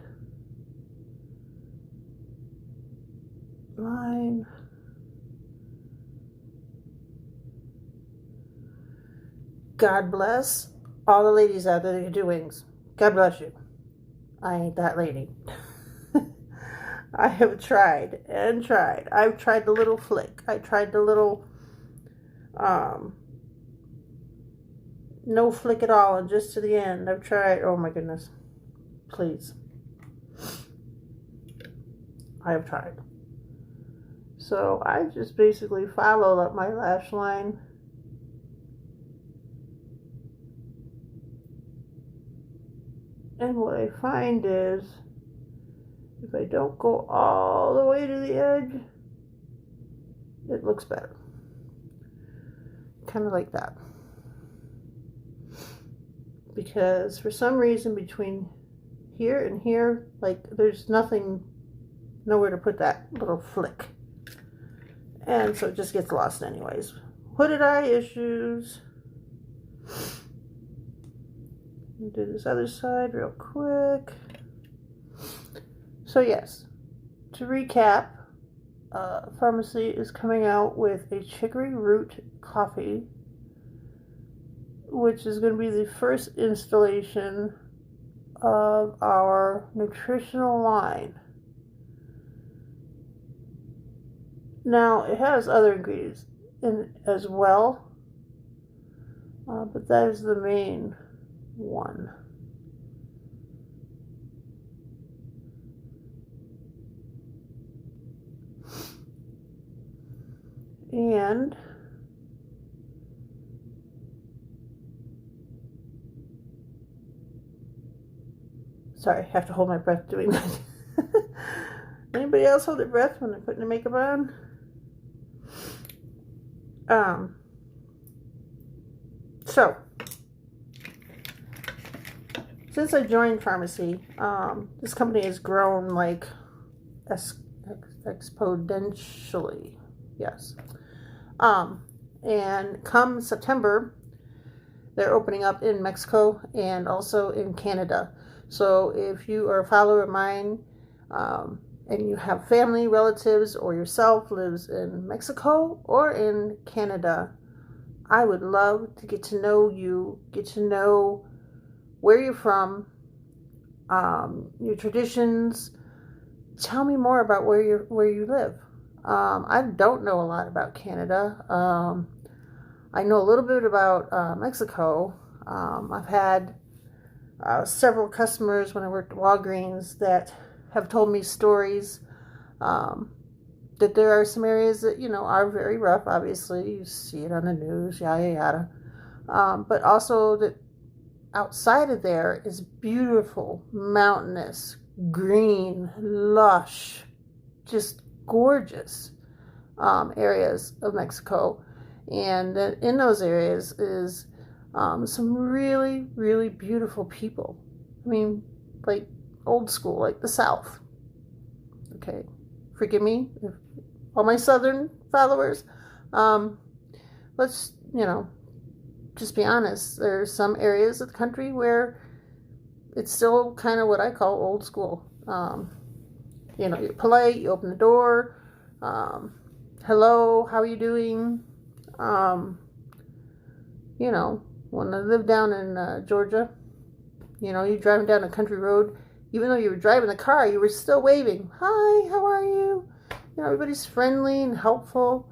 line. God bless all the ladies out there that do wings. God bless you. I ain't that lady. I have tried and tried. I've tried the little flick. I tried the little no flick at all and just to the end. I've tried. Oh my goodness. Please. I have tried. So I just basically followed up my lash line. And what I find is, if I don't go all the way to the edge, it looks better. Kind of like that. Because for some reason between here and here, like there's nothing, nowhere to put that little flick. And so it just gets lost anyways. Hooded eye issues. Do this other side real quick. So yes, to recap, Farmacy is coming out with a chicory root coffee, which is going to be the first installation of our nutritional line. Now, it has other ingredients in it as well, but that is the main one. And sorry, I have to hold my breath doing that. Anybody else hold their breath when they're putting the makeup on? So since I joined Farmacy, this company has grown like exponentially. Yes. And come September, they're opening up in Mexico and also in Canada. So if you are a follower of mine, and you have family, relatives, or yourself lives in Mexico or in Canada, I would love to get to know you, get to know where you're from, your traditions. Tell me more about where you live. I don't know a lot about Canada. I know a little bit about Mexico. I've had several customers when I worked at Walgreens that have told me stories that there are some areas that, are very rough. Obviously, you see it on the news, yada, yada. But also that outside of there is beautiful, mountainous, green, lush, just gorgeous areas of Mexico. And in those areas is some really, really beautiful people. I mean, like old school, like the South. Okay, forgive me, all my Southern followers. Let's, just be honest. There's some areas of the country where it's still kind of what I call old school. You're polite, you open the door, hello, how are you doing? When I lived down in Georgia, you're driving down a country road, even though you were driving the car, you were still waving, hi, how are you? Everybody's friendly and helpful.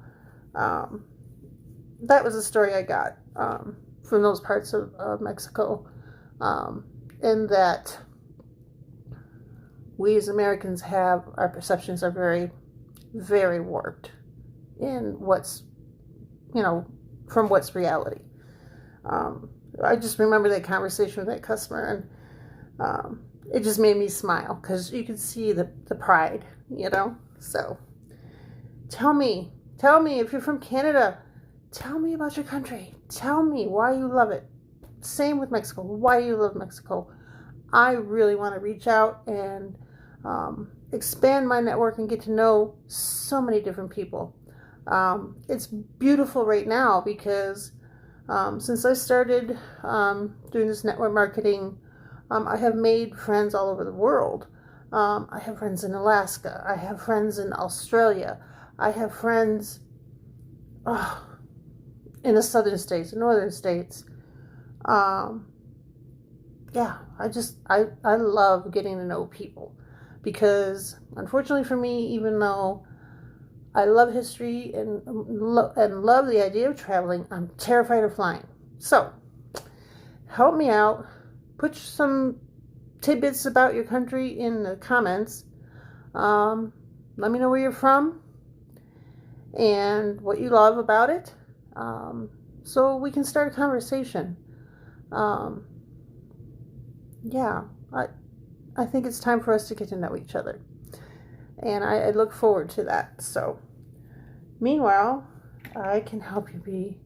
That was the story I got from those parts of Mexico, and that we as Americans have, our perceptions are very, very warped in what's, from what's reality. I just remember that conversation with that customer, and it just made me smile because you could see the pride, So tell me if you're from Canada, tell me about your country. Tell me why you love it. Same with Mexico. Why do you love Mexico? I really want to reach out and expand my network and get to know so many different people. It's beautiful right now because since I started doing this network marketing, I have made friends all over the world. I have friends in Alaska. I have friends in Australia. I have friends in the southern states, the northern states. Yeah, I love getting to know people because unfortunately for me, even though I love history and love the idea of traveling, I'm terrified of flying. So help me out. Put some tidbits about your country in the comments. Let me know where you're from and what you love about it, so we can start a conversation. Yeah, I think it's time for us to get to know each other, and I look forward to that. So, meanwhile, I can help you be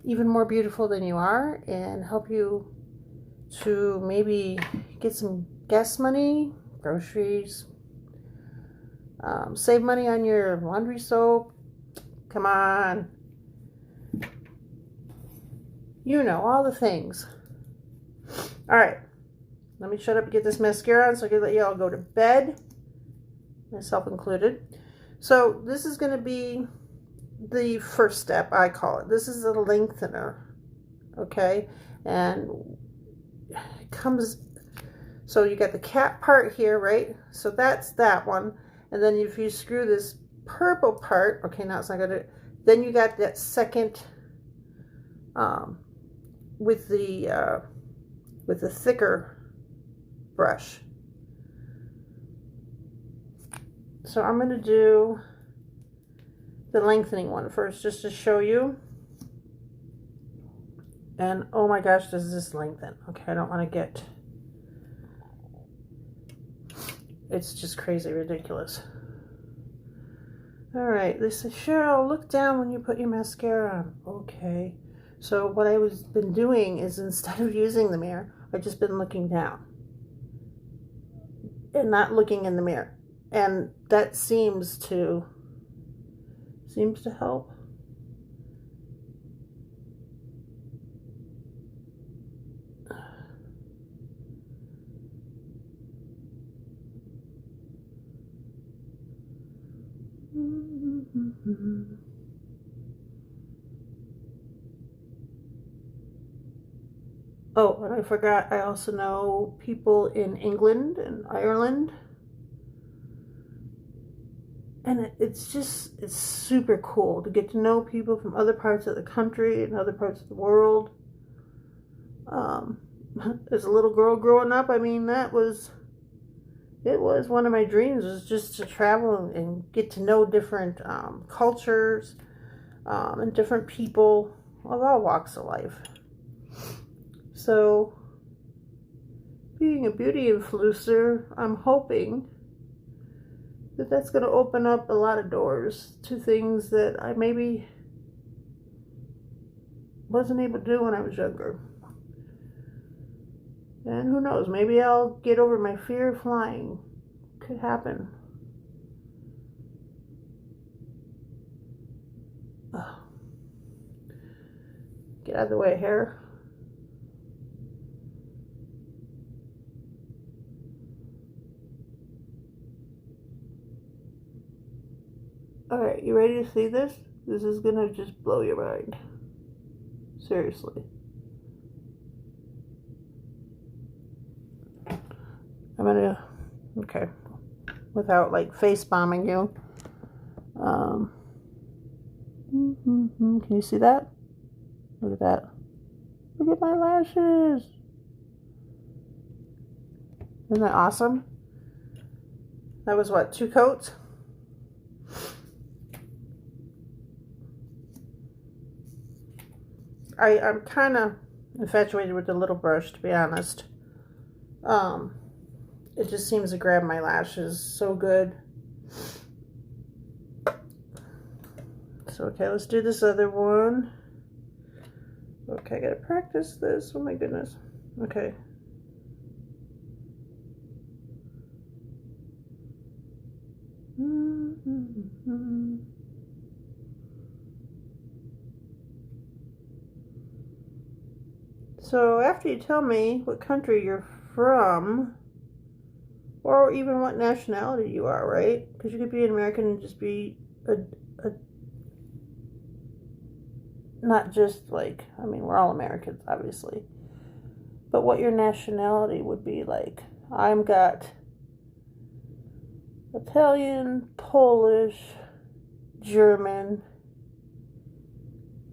even more beautiful than you are, and help you to maybe get some gas money, groceries, save money on your laundry soap. Come on. You know, all the things. All right. Let me shut up and get this mascara on so I can let you all go to bed, myself included. So this is going to be the first step, I call it. This is a lengthener, okay? And it comes, so you got the cap part here, right? So that's that one. And then if you screw this purple part, okay, now it's not gonna, then you got that second with the thicker brush. So I'm gonna do the lengthening one first just to show you. And oh my gosh, does this lengthen? Okay, I don't want to get, it's just crazy ridiculous. All right, they say, Cheryl, look down when you put your mascara on. Okay. So what I was been doing is instead of using the mirror, I've just been looking down and not looking in the mirror. And that seems to help. Oh, and I forgot, I also know people in England and Ireland. And it's super cool to get to know people from other parts of the country and other parts of the world. As a little girl growing up, I mean, it was one of my dreams, was just to travel and get to know different cultures and different people of all walks of life. So, being a beauty influencer, I'm hoping that that's going to open up a lot of doors to things that I maybe wasn't able to do when I was younger. And who knows, maybe I'll get over my fear of flying. Could happen. Ugh. Get out of the way, hair. Alright, you ready to see this? This is gonna just blow your mind. Seriously. I'm gonna, okay, without like face bombing you. Can you see that? Look at that. Look at my lashes. Isn't that awesome? That was what, 2 coats? I'm kind of infatuated with the little brush, to be honest. It just seems to grab my lashes so good. So, okay, let's do this other one. Okay, I gotta practice this. Oh my goodness. Okay. So after you tell me what country you're from, or even what nationality you are, right? Because you could be an American and just be a not just like, I mean, we're all Americans, obviously, but what your nationality would be like. I've got Italian, Polish, German,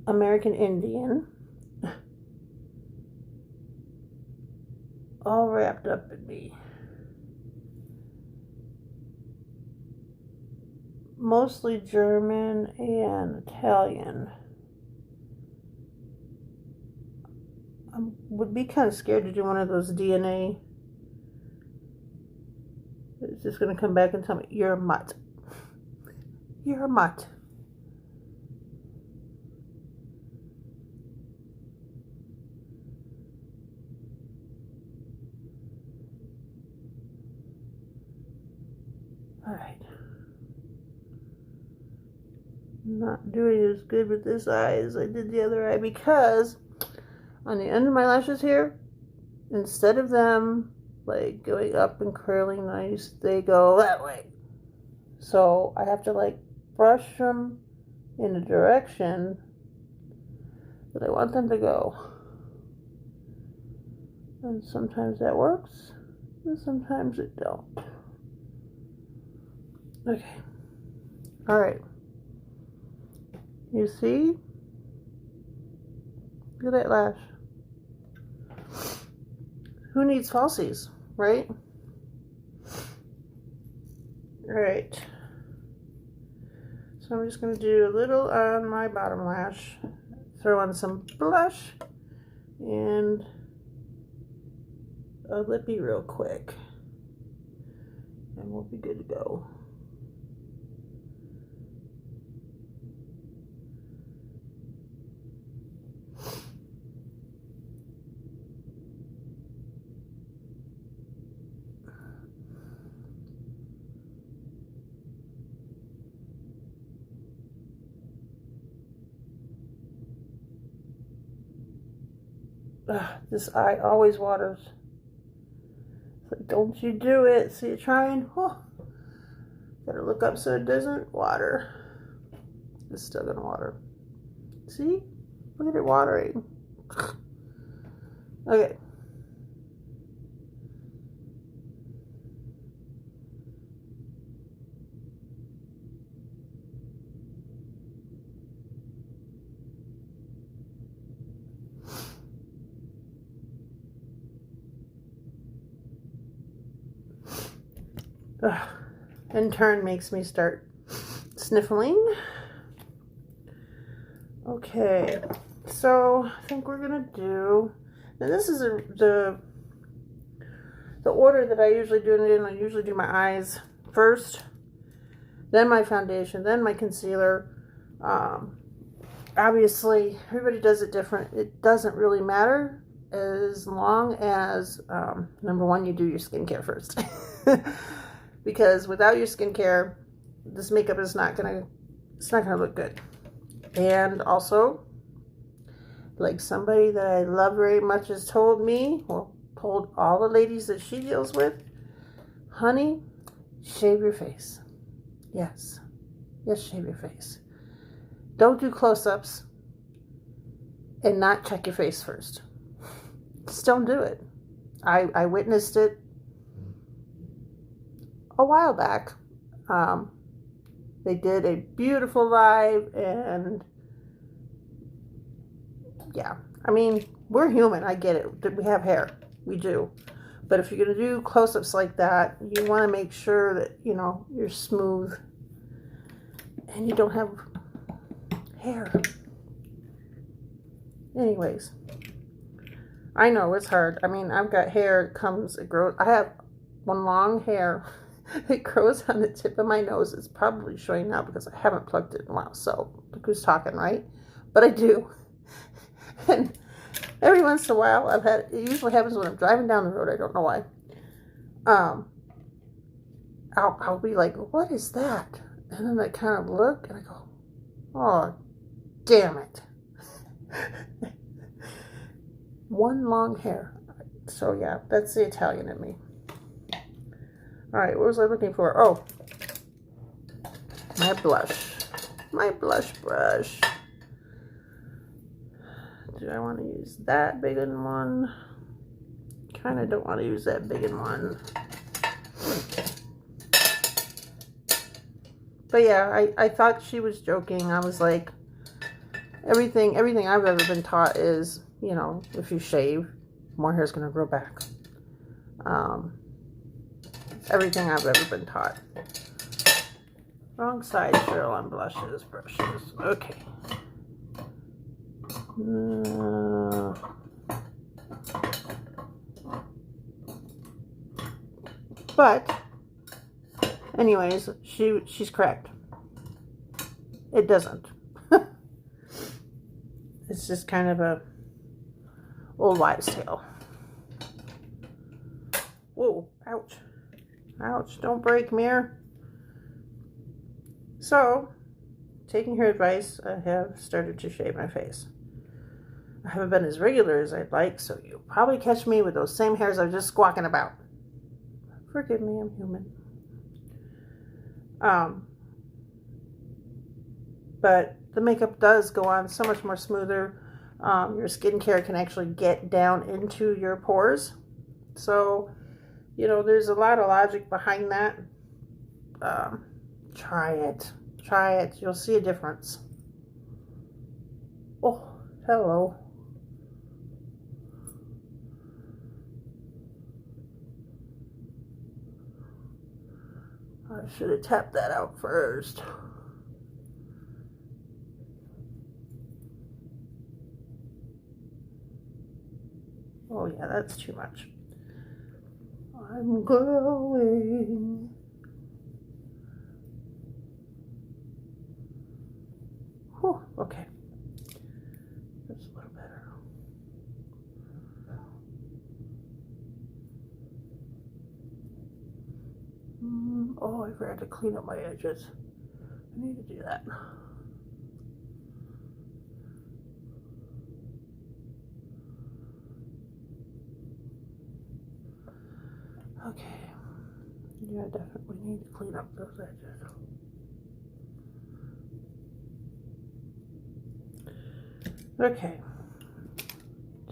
American Indian, all wrapped up in me. Mostly German and Italian. I would be kind of scared to do one of those DNA. It's just going to come back and tell me, you're a mutt. You're a mutt. All right. I'm not doing as good with this eye as I did the other eye because on the end of my lashes here, instead of them like going up and curling nice, they go that way. So I have to like brush them in the direction that I want them to go. And sometimes that works, and sometimes it don't. Okay. All right. You see? Look at that lash. Who needs falsies, right? All right. So I'm just going to do a little on my bottom lash. Throw on some blush and a lippy real quick. And we'll be good to go. This eye always waters. It's like, don't you do it. See it trying? Oh, gotta look up so it doesn't water. It's still gonna water. See? Look at it watering. Okay. In turn makes me start sniffling. Okay, so I think we're gonna do, and this is the order that I usually do it in. I usually do my eyes first, then my foundation, then my concealer. Obviously, everybody does it different. It doesn't really matter as long as, number one, you do your skincare first. Because without your skincare, this makeup is not gonna look good. And also, like somebody that I love very much has told me, well, told all the ladies that she deals with, honey, shave your face. Yes, shave your face. Don't do close-ups and not check your face first. Just don't do it. I witnessed it a while back. They did a beautiful live, and yeah, I mean, we're human. I get it. We have hair. We do. But if you're going to do close-ups like that, you want to make sure that, you know, you're smooth and you don't have hair. Anyways, I know it's hard. I mean, I've got hair. It comes, it grows. I have one long hair. It grows on the tip of my nose. It's probably showing now because I haven't plucked it in a while. So, look who's talking, right? But I do. And every once in a while, it usually happens when I'm driving down the road. I don't know why. I'll be like, what is that? And then I kind of look and I go, oh, damn it. One long hair. So yeah, that's the Italian in me. All right, what was I looking for? Oh, my blush. My blush brush. Do I want to use that big one? Kind of don't want to use that big one. But yeah, I thought she was joking. I was like, everything I've ever been taught is, you know, if you shave, more hair is going to grow back. Everything I've ever been taught. Wrong side, Cheryl, on blushes, brushes. Okay. But anyways, she's correct. It doesn't. It's just kind of a old wives' tale. Whoa, ouch. Ouch, don't break, mirror. So, taking her advice, I have started to shave my face. I haven't been as regular as I'd like, so you'll probably catch me with those same hairs I was just squawking about. Forgive me, I'm human. But the makeup does go on so much more smoother. Your skincare can actually get down into your pores. So, you know, there's a lot of logic behind that. Try it. Try it. You'll see a difference. Oh, hello. I should have tapped that out first. Oh yeah, that's too much. I'm glowing. Whew, okay. That's a little better. Oh, I forgot to clean up my edges. I need to do that. Okay. Yeah, I definitely need to clean up those edges. Okay.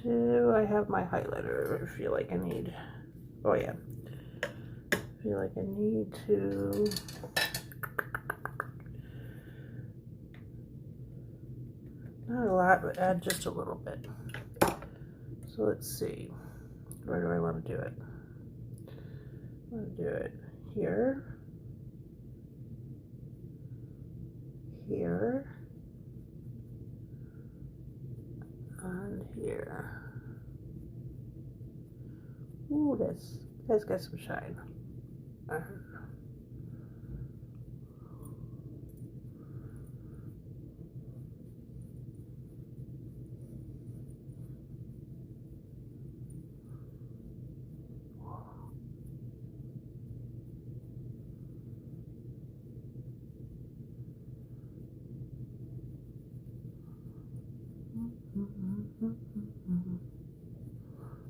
Do I have my highlighter? I feel like I need. Oh yeah. I feel like I need to. Not a lot, but add just a little bit. So let's see. Where do I want to do it? I want to do it here. Here. And here. Ooh, that's got some shine.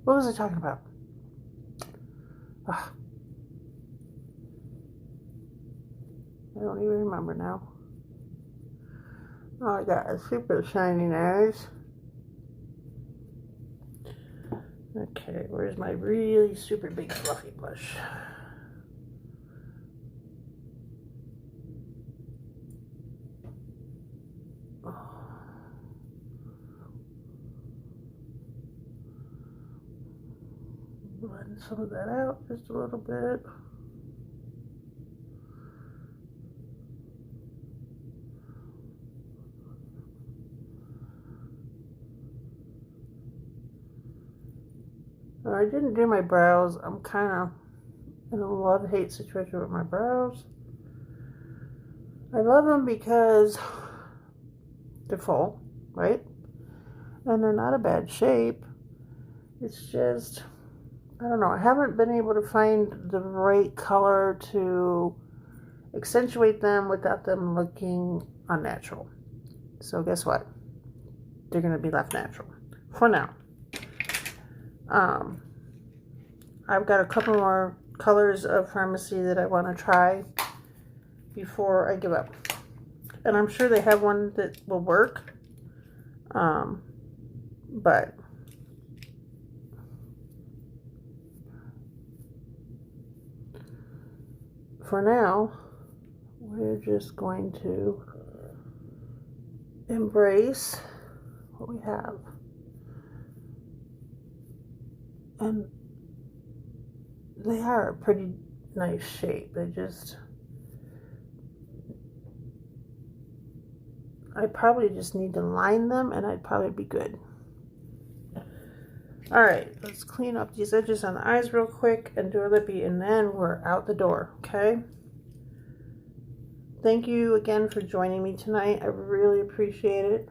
What was I talking about? Ugh. I don't even remember now. Oh, I got a super shiny nose. Okay, where's my really super big fluffy blush? Blend some of that out just a little bit. I didn't do my brows. I'm kind of in a love-hate situation with my brows. I love them because they're full, right? And they're not a bad shape. It's just, I don't know. I haven't been able to find the right color to accentuate them without them looking unnatural. So guess what? They're going to be left natural for now. I've got a couple more colors of Pharmacy that I want to try before I give up. And I'm sure they have one that will work. But for now, we're just going to embrace what we have. And they are a pretty nice shape. I probably just need to line them and I'd probably be good. Alright, let's clean up these edges on the eyes real quick and do a lippy, and then we're out the door, okay? Thank you again for joining me tonight. I really appreciate it.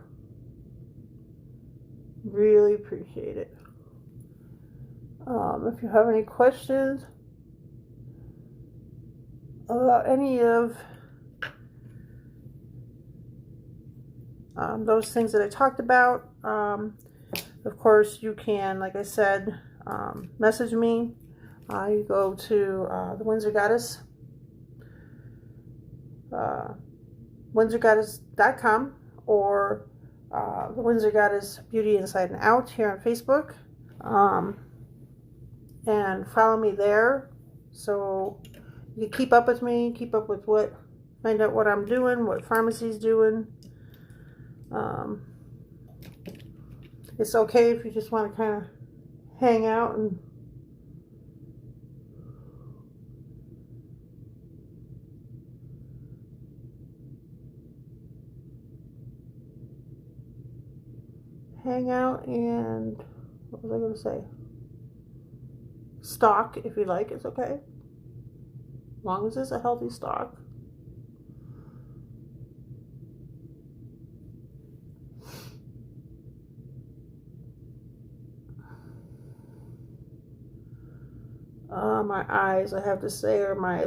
Really appreciate it. If you have any questions about any of those things that I talked about, of course you can, like I said, message me. You go to the Windsor Goddess, WindsorGoddess.com, or the Windsor Goddess Beauty Inside and Out here on Facebook, and follow me there so you can keep up with me, find out what I'm doing, what Pharmacy's doing. It's okay if you just want to kind of hang out and what was I going to say? Stalk if you like, it's okay. As long as it's a healthy stalk. My eyes, I have to say, are my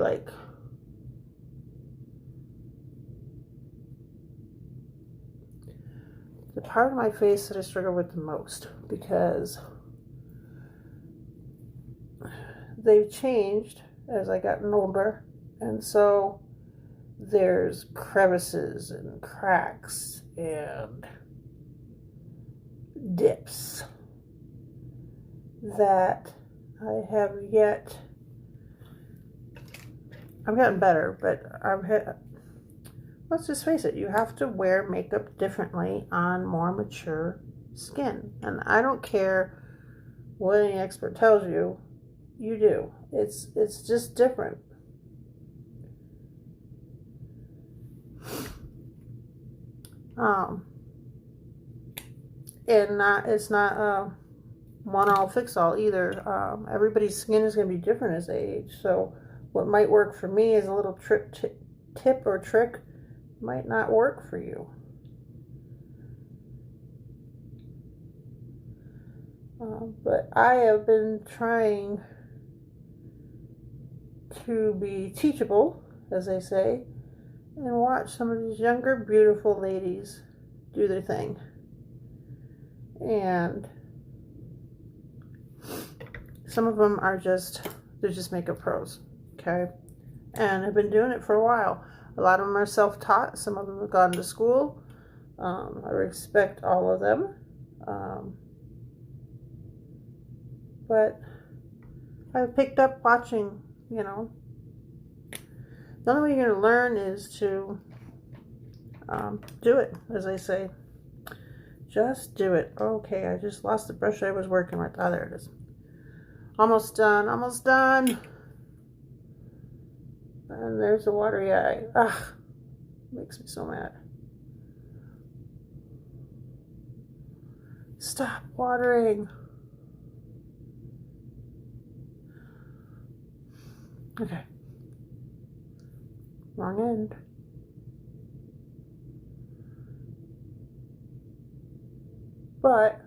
the part of my face that I struggle with the most, because they've changed as I gotten older, and so there's crevices and cracks and dips that I have yet. I've gotten better, but let's just face it, you have to wear makeup differently on more mature skin. And I don't care what any expert tells you, you do. It's just different. And it's not one all fix all either. Everybody's skin is going to be different as they age. So what might work for me as a little tip or trick might not work for you. But I have been trying to be teachable, as they say, and watch some of these younger, beautiful ladies do their thing. And some of them are they're just makeup pros, okay? And I've been doing it for a while. A lot of them are self-taught. Some of them have gone to school. I respect all of them. But I've picked up watching, The only way you're going to learn is to do it, as I say. Just do it. Okay, I just lost the brush I was working with. Oh, there it is. Almost done. Almost done. And there's a watery eye. Ugh. Makes me so mad. Stop watering. Okay. Wrong end. But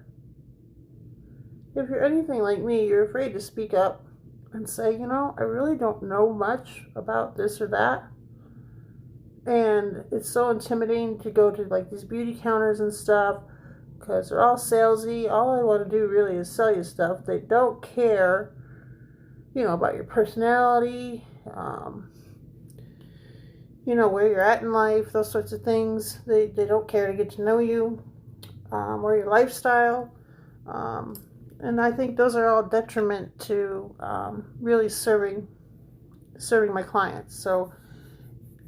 if you're anything like me, you're afraid to speak up and say, I really don't know much about this or that. And it's so intimidating to go to these beauty counters and stuff, because they're all salesy. All I want to do really is sell you stuff. They don't care, about your personality, where you're at in life, those sorts of things. They don't care to get to know you, or your lifestyle. And I think those are all detriment to really serving my clients. So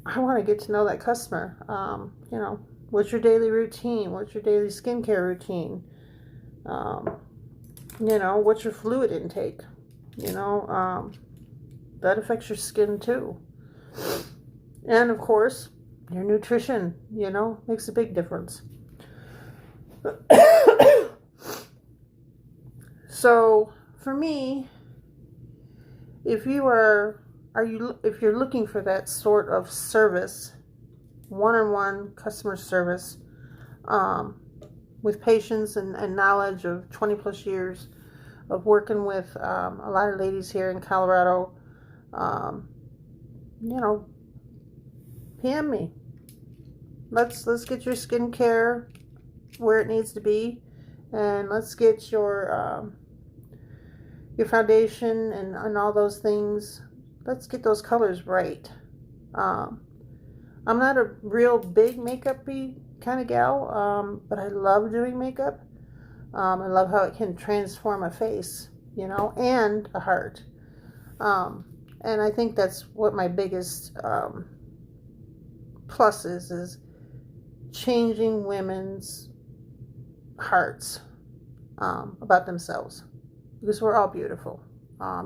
I want to get to know that customer. What's your daily routine? What's your daily skincare routine? What's your fluid intake? That affects your skin too. And of course, your nutrition, makes a big difference. So for me, if you're looking for that sort of service, one-on-one customer service, with patience and knowledge of 20 plus years of working with a lot of ladies here in Colorado, PM me. Let's get your skincare where it needs to be, and let's get your foundation and all those things. Let's get those colors right. I'm not a real big makeup-y kind of gal, but I love doing makeup. I love how it can transform a face, and a heart. And I think that's what my biggest plus is changing women's hearts about themselves, because we're all beautiful.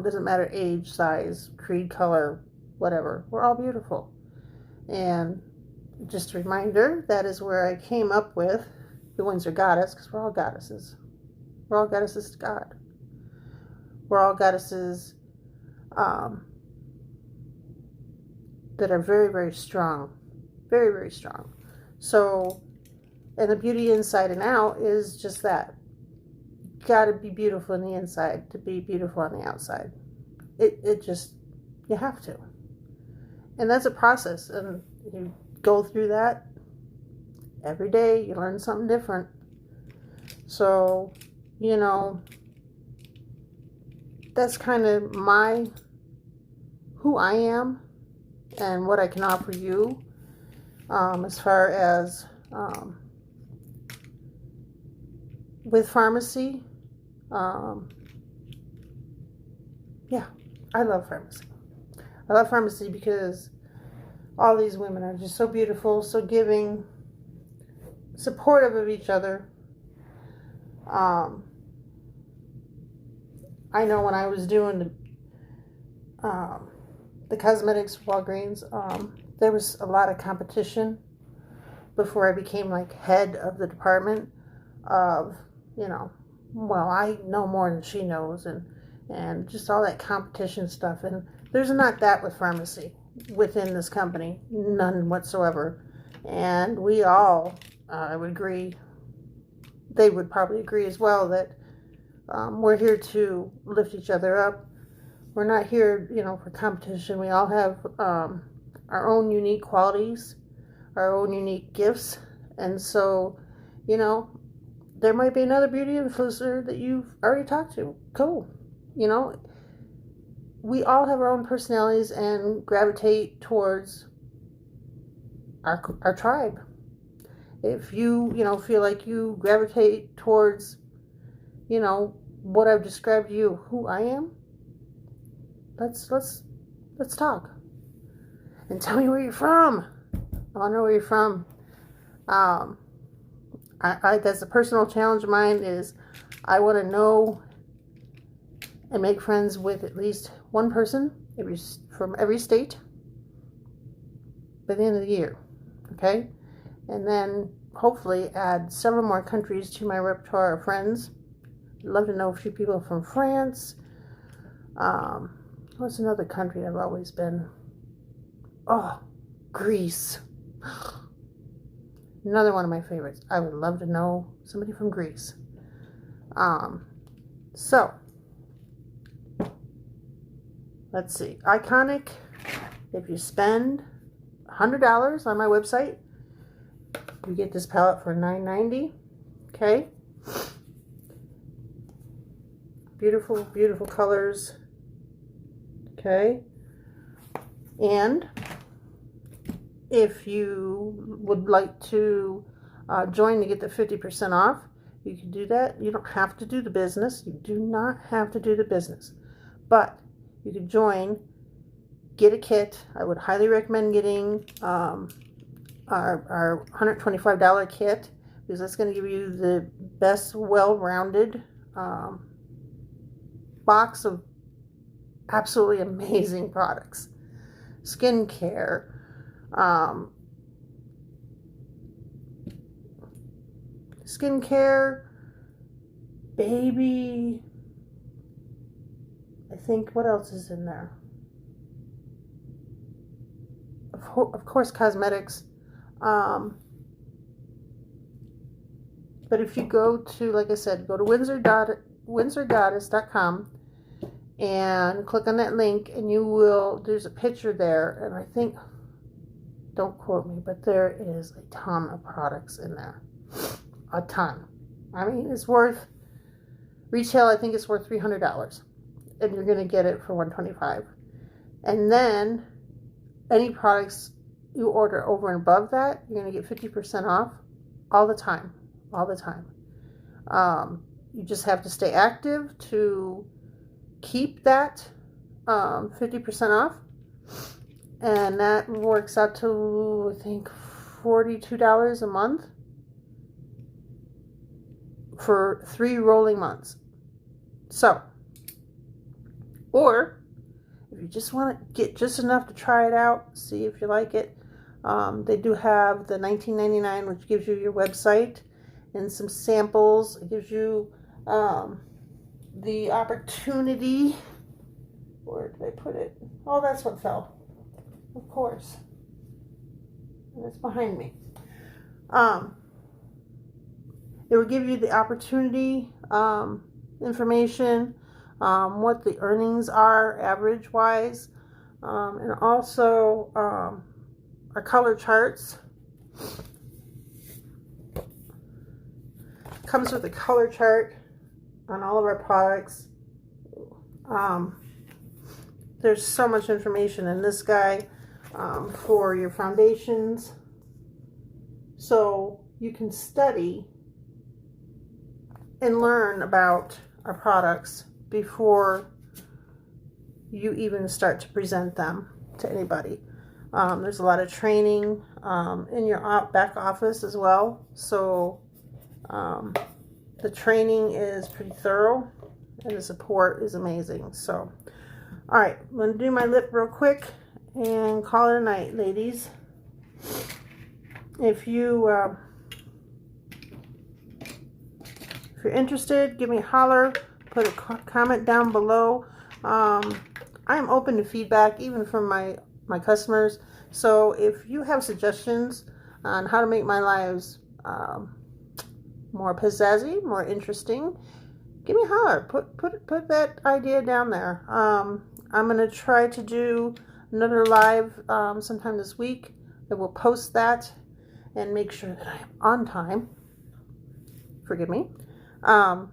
Doesn't matter age, size, creed, color, whatever. We're all beautiful. And just a reminder, that is where I came up with the Windsor Goddess, because we're all goddesses. We're all goddesses to God. We're all goddesses that are very, very strong. Very, very strong. So, and the beauty inside and out is just that. You gotta be beautiful on the inside to be beautiful on the outside. It just, you have to. And that's a process, and you go through that every day. You learn something different. So, that's kind of who I am and what I can offer you, as far as with pharmacy. Yeah, I love pharmacy. I love pharmacy because all these women are just so beautiful, so giving, supportive of each other. I know when I was doing the cosmetics Walgreens, there was a lot of competition before I became like head of the department of, well, I know more than she knows, and just all that competition stuff. And there's not that with pharmacy within this company, none whatsoever. And we all, I would agree, they would probably agree as well, that we're here to lift each other up. We're not here, for competition. We all have our own unique qualities, our own unique gifts. And so, there might be another beauty influencer that you've already talked to. Cool. We all have our own personalities and gravitate towards our tribe. If you, feel like you gravitate towards, what I've described to you, who I am, let's talk. And tell me where you're from. I want to know where you're from. I that's a personal challenge of mine, is I want to know and make friends with at least one person from every state by the end of the year. Okay? And then hopefully add several more countries to my repertoire of friends. I'd love to know a few people from France. What's another country I've always been? Oh, Greece. Another one of my favorites. I would love to know somebody from Greece. So, let's see. Iconic, if you spend $100 on my website, you get this palette for $9.90. Okay? Beautiful, beautiful colors. Okay. And if you would like to join to get the 50% off, you can do that. You don't have to do the business. You do not have to do the business. But you can join, get a kit. I would highly recommend getting our $125 kit, because that's going to give you the best well-rounded box of absolutely amazing products. Skincare, baby, I think, what else is in there? Of course, cosmetics. But if you go to, like I said, go to windsorgoddess.com and click on that link, and you will, there's a picture there, and I think, don't quote me, but there is a ton of products in there. A ton. I mean, it's worth, retail, I think it's worth $300, and you're going to get it for $125. And then any products you order over and above that, you're going to get 50% off all the time. All the time. You just have to stay active to keep that 50% off. And that works out to, I think, $42 a month for 3 rolling months. So, or if you just want to get just enough to try it out, see if you like it, they do have the $19.99, which gives you your website and some samples. It gives you the opportunity. Where did I put it? Oh, that's what fell. Of course. And it's behind me. It will give you the opportunity information, what the earnings are average wise, and also our color charts. Comes with a color chart on all of our products. There's so much information in this guy for your foundations, so you can study and learn about our products before you even start to present them to anybody. There's a lot of training in your back office as well, so the training is pretty thorough and the support is amazing. So, all right, I'm going to do my lip real quick and call it a night, ladies. If you're interested, give me a holler, put a comment down below. I am open to feedback, even from my customers. So if you have suggestions on how to make my lives more pizzazzy, more interesting, give me a holler. Put that idea down there. I'm going to try to do another live sometime this week. I will post that and make sure that I am on time. Forgive me. And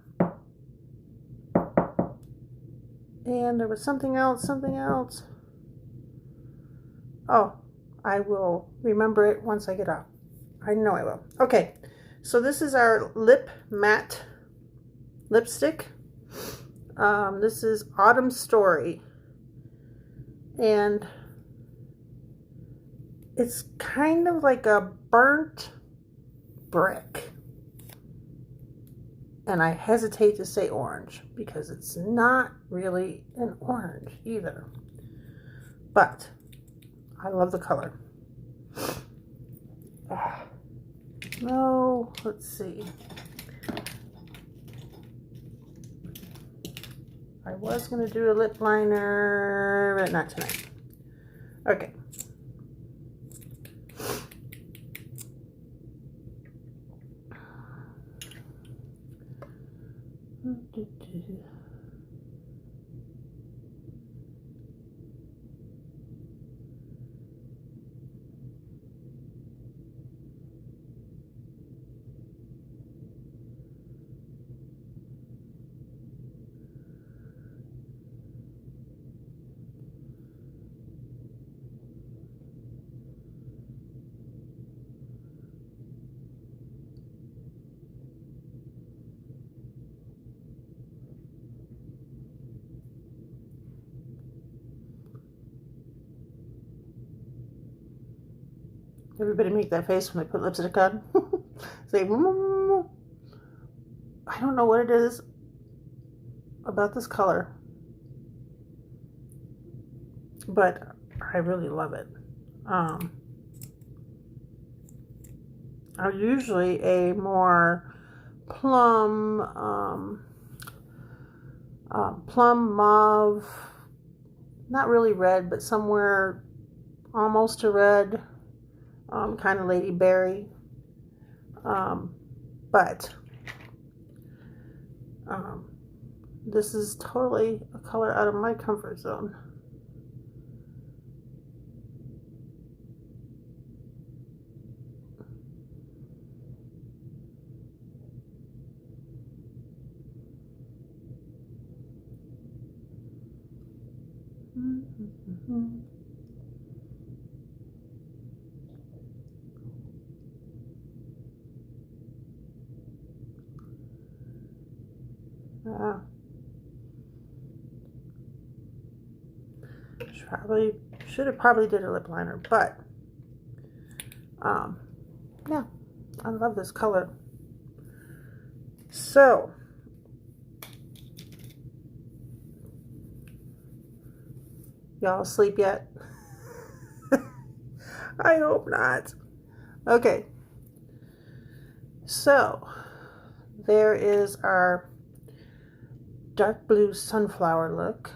there was something else. Oh, I will remember it once I get out. I know I will. Okay, so this is our lip matte lipstick. This is Autumn Story. And it's kind of like a burnt brick. And I hesitate to say orange because it's not really an orange either. But I love the color. No, let's see. I was going to do a lip liner, but not tonight. Okay. Everybody make that face when they put lipstick on. Say, mm. I don't know what it is about this color, but I really love it. I'm usually a more plum mauve, not really red, but somewhere almost to red, kind of Lady Berry, but this is totally a color out of my comfort zone. Should have probably did a lip liner, but yeah, I love this color. So y'all asleep yet? I hope not. Okay, so there is our dark blue sunflower look,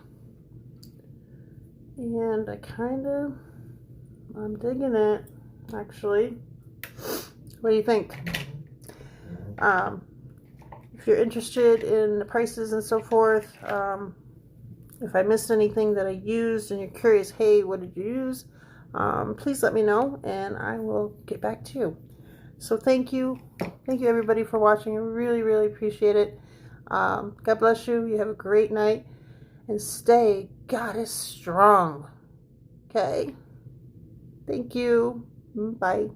and I'm digging it, actually. What do you think? If you're interested in the prices and so forth, if I missed anything that I used and you're curious, hey, what did you use? Please let me know and I will get back to you. So thank you everybody for watching. I really, really appreciate it. God bless you. You have a great night and stay goddess strong. Okay. Thank you. Bye.